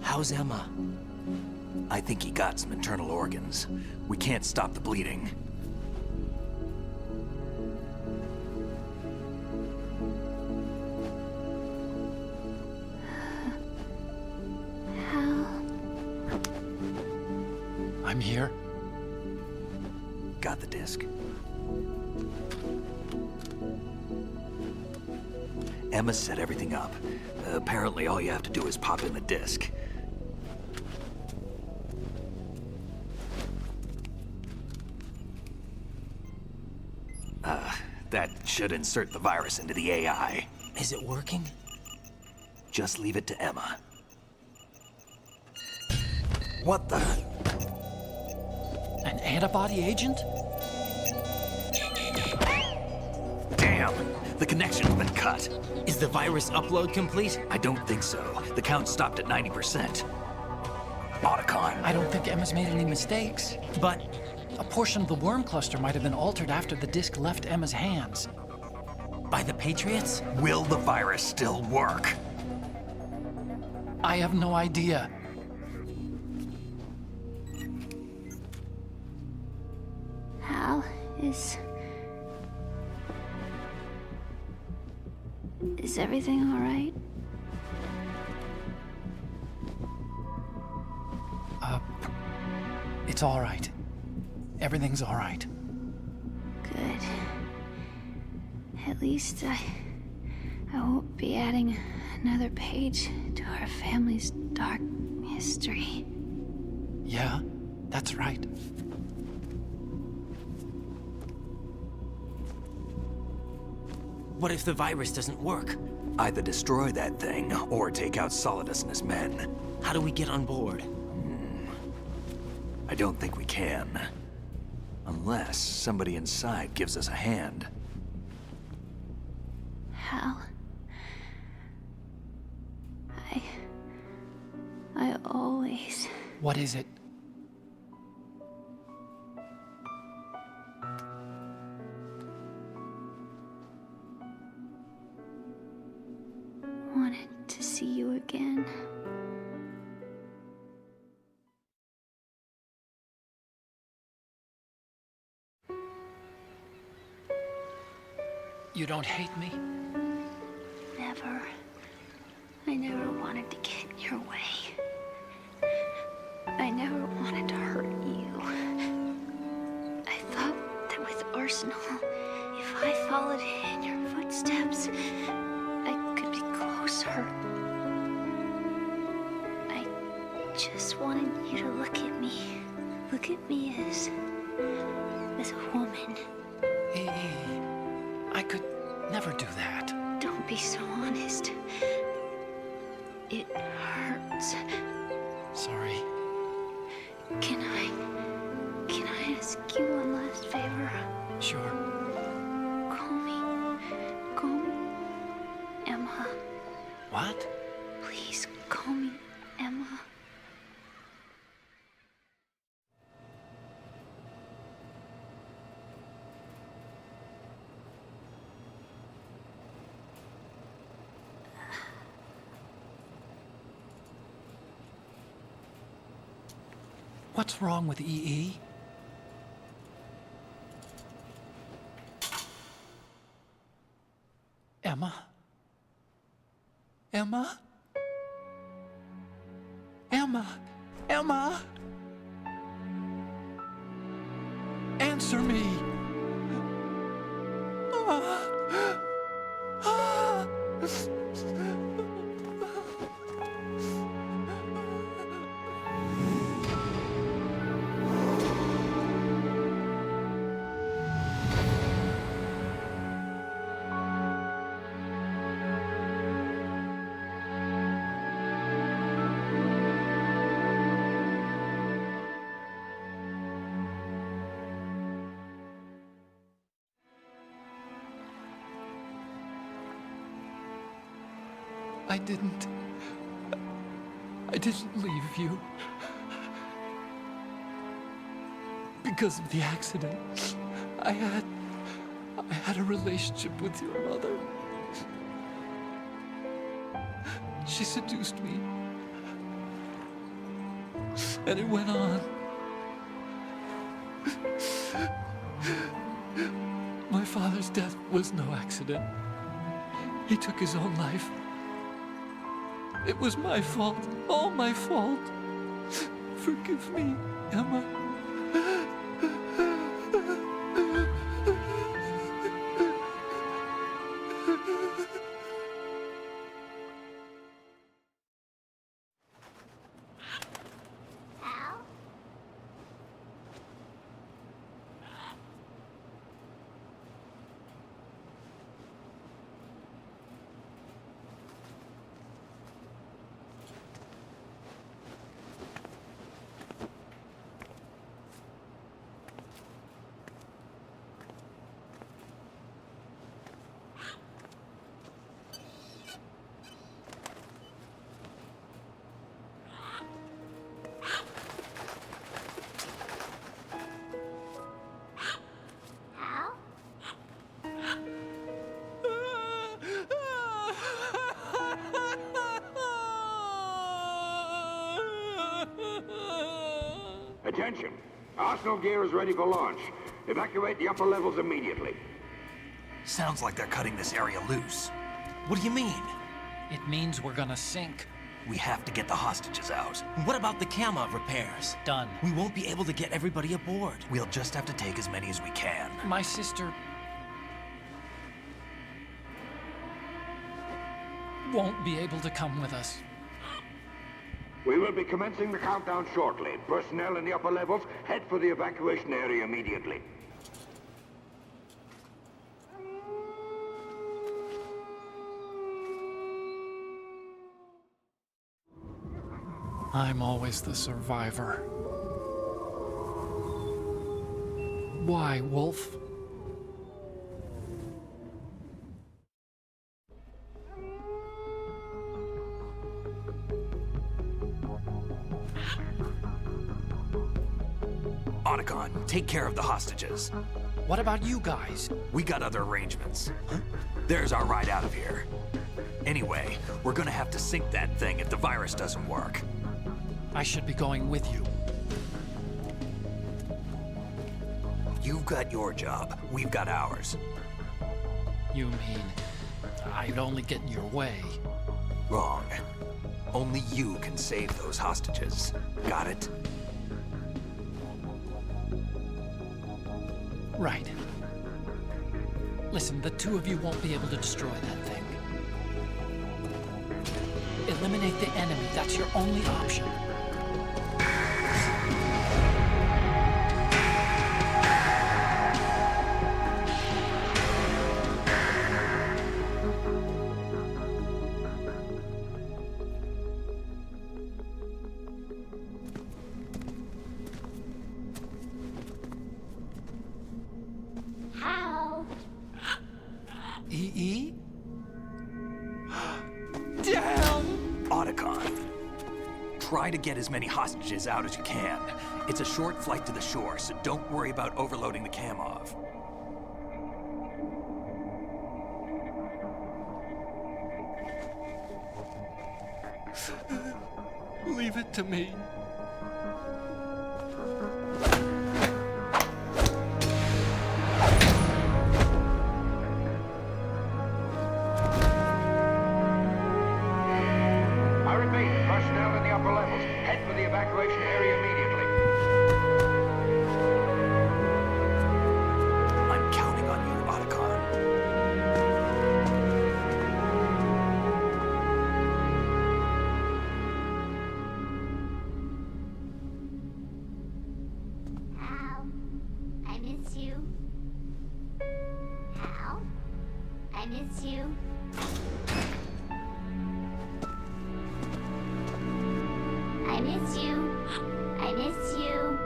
How's Emma? I think he got some internal organs. We can't stop the bleeding. I'm here. Got the disc. Emma set everything up. Apparently all you have to do is pop in the disc. That should insert the virus into the AI. Is it working? Just leave it to Emma. What the? An antibody agent? Damn! The connection's been cut. Is the virus upload complete? I don't think so. The count stopped at 90%. Otacon. I don't think Emma's made any mistakes. But a portion of the worm cluster might have been altered after the disc left Emma's hands. By the Patriots? Will the virus still work? I have no idea. Hal, is everything all right? It's all right. Everything's all right. Good. At least I won't be adding another page to our family's dark history. Yeah, that's right. What if the virus doesn't work? Either destroy that thing, or take out Solidus and his men. How do we get on board? I don't think we can. Unless somebody inside gives us a hand. Hal, I always... What is it? wanted to see you again. You don't hate me? Never. I never wanted to get in your way. I never wanted to hurt you. I thought that with Arsenal, if I followed in your footsteps, I could be closer. I just wanted you to look at me look at me as a woman. I could never do that. Don't be so honest. It hurts. Sorry. Can I ask you one last favor? Sure. Call me Emma. What? Please call me Emma. What's wrong with EE? Emma? Emma? Emma? Emma? Answer me! I didn't leave you. Because of the accident, I had a relationship with your mother. She seduced me. And it went on. My father's death was no accident. He took his own life. It was my fault, all my fault. Forgive me, Emma. Attention! Arsenal gear is ready for launch. Evacuate the upper levels immediately. Sounds like they're cutting this area loose. What do you mean? It means we're gonna sink. We have to get the hostages out. What about the camera repairs? Done. We won't be able to get everybody aboard. We'll just have to take as many as we can. My sister won't be able to come with us. We will be commencing the countdown shortly. Personnel in the upper levels, head for the evacuation area immediately. I'm always the survivor. Why, Wolf? Otacon, take care of the hostages. What about you guys? We got other arrangements. Huh? There's our ride out of here. Anyway, we're gonna have to sink that thing if the virus doesn't work. I should be going with you. You've got your job. We've got ours. You mean I'd only get in your way? Wrong. Only you can save those hostages. Got it? Right. Listen, the two of you won't be able to destroy that thing. Eliminate the enemy. That's your only option. Try to get as many hostages out as you can. It's a short flight to the shore, so don't worry about overloading the Kamov. Leave it to me. I repeat, personnel in the upper levels, head for the evacuation area immediately. I'm counting on you, Otacon. Hal, I miss you. Hal, I miss you. I miss you. I miss you.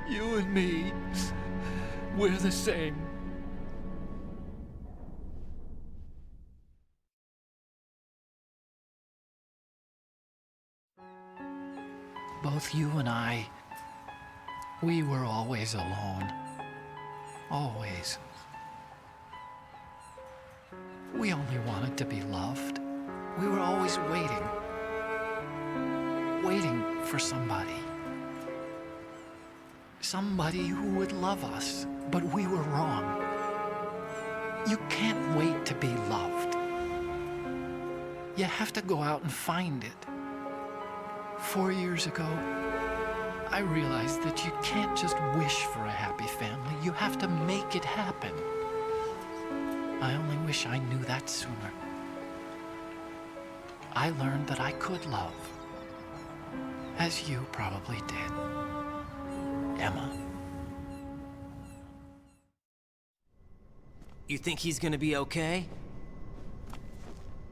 You and me, we're the same. Both you and I, we were always alone. Always. We only wanted to be loved. We were always waiting. Waiting for somebody. Somebody who would love us, but we were wrong. You can't wait to be loved. You have to go out and find it. 4 years ago, I realized that you can't just wish for a happy family. You have to make it happen. I only wish I knew that sooner. I learned that I could love, as you probably did, Emma. You think he's gonna be okay?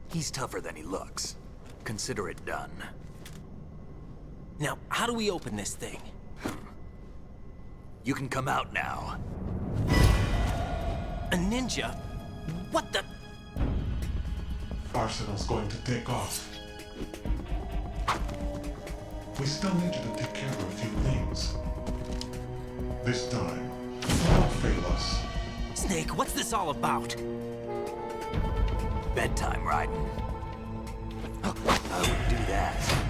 He's tougher than he looks. Consider it done. Now, how do we open this thing? You can come out now. A ninja? What the? Arsenal's going to take off. We still need you to take care of a few things. This time, don't fail us. Snake, what's this all about? Bedtime, Raiden. I would do that.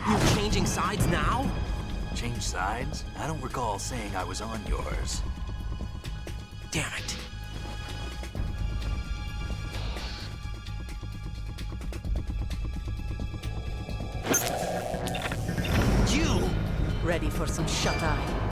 You're changing sides now? Change sides? I don't recall saying I was on yours. Damn it. You! Ready for some shut-eye?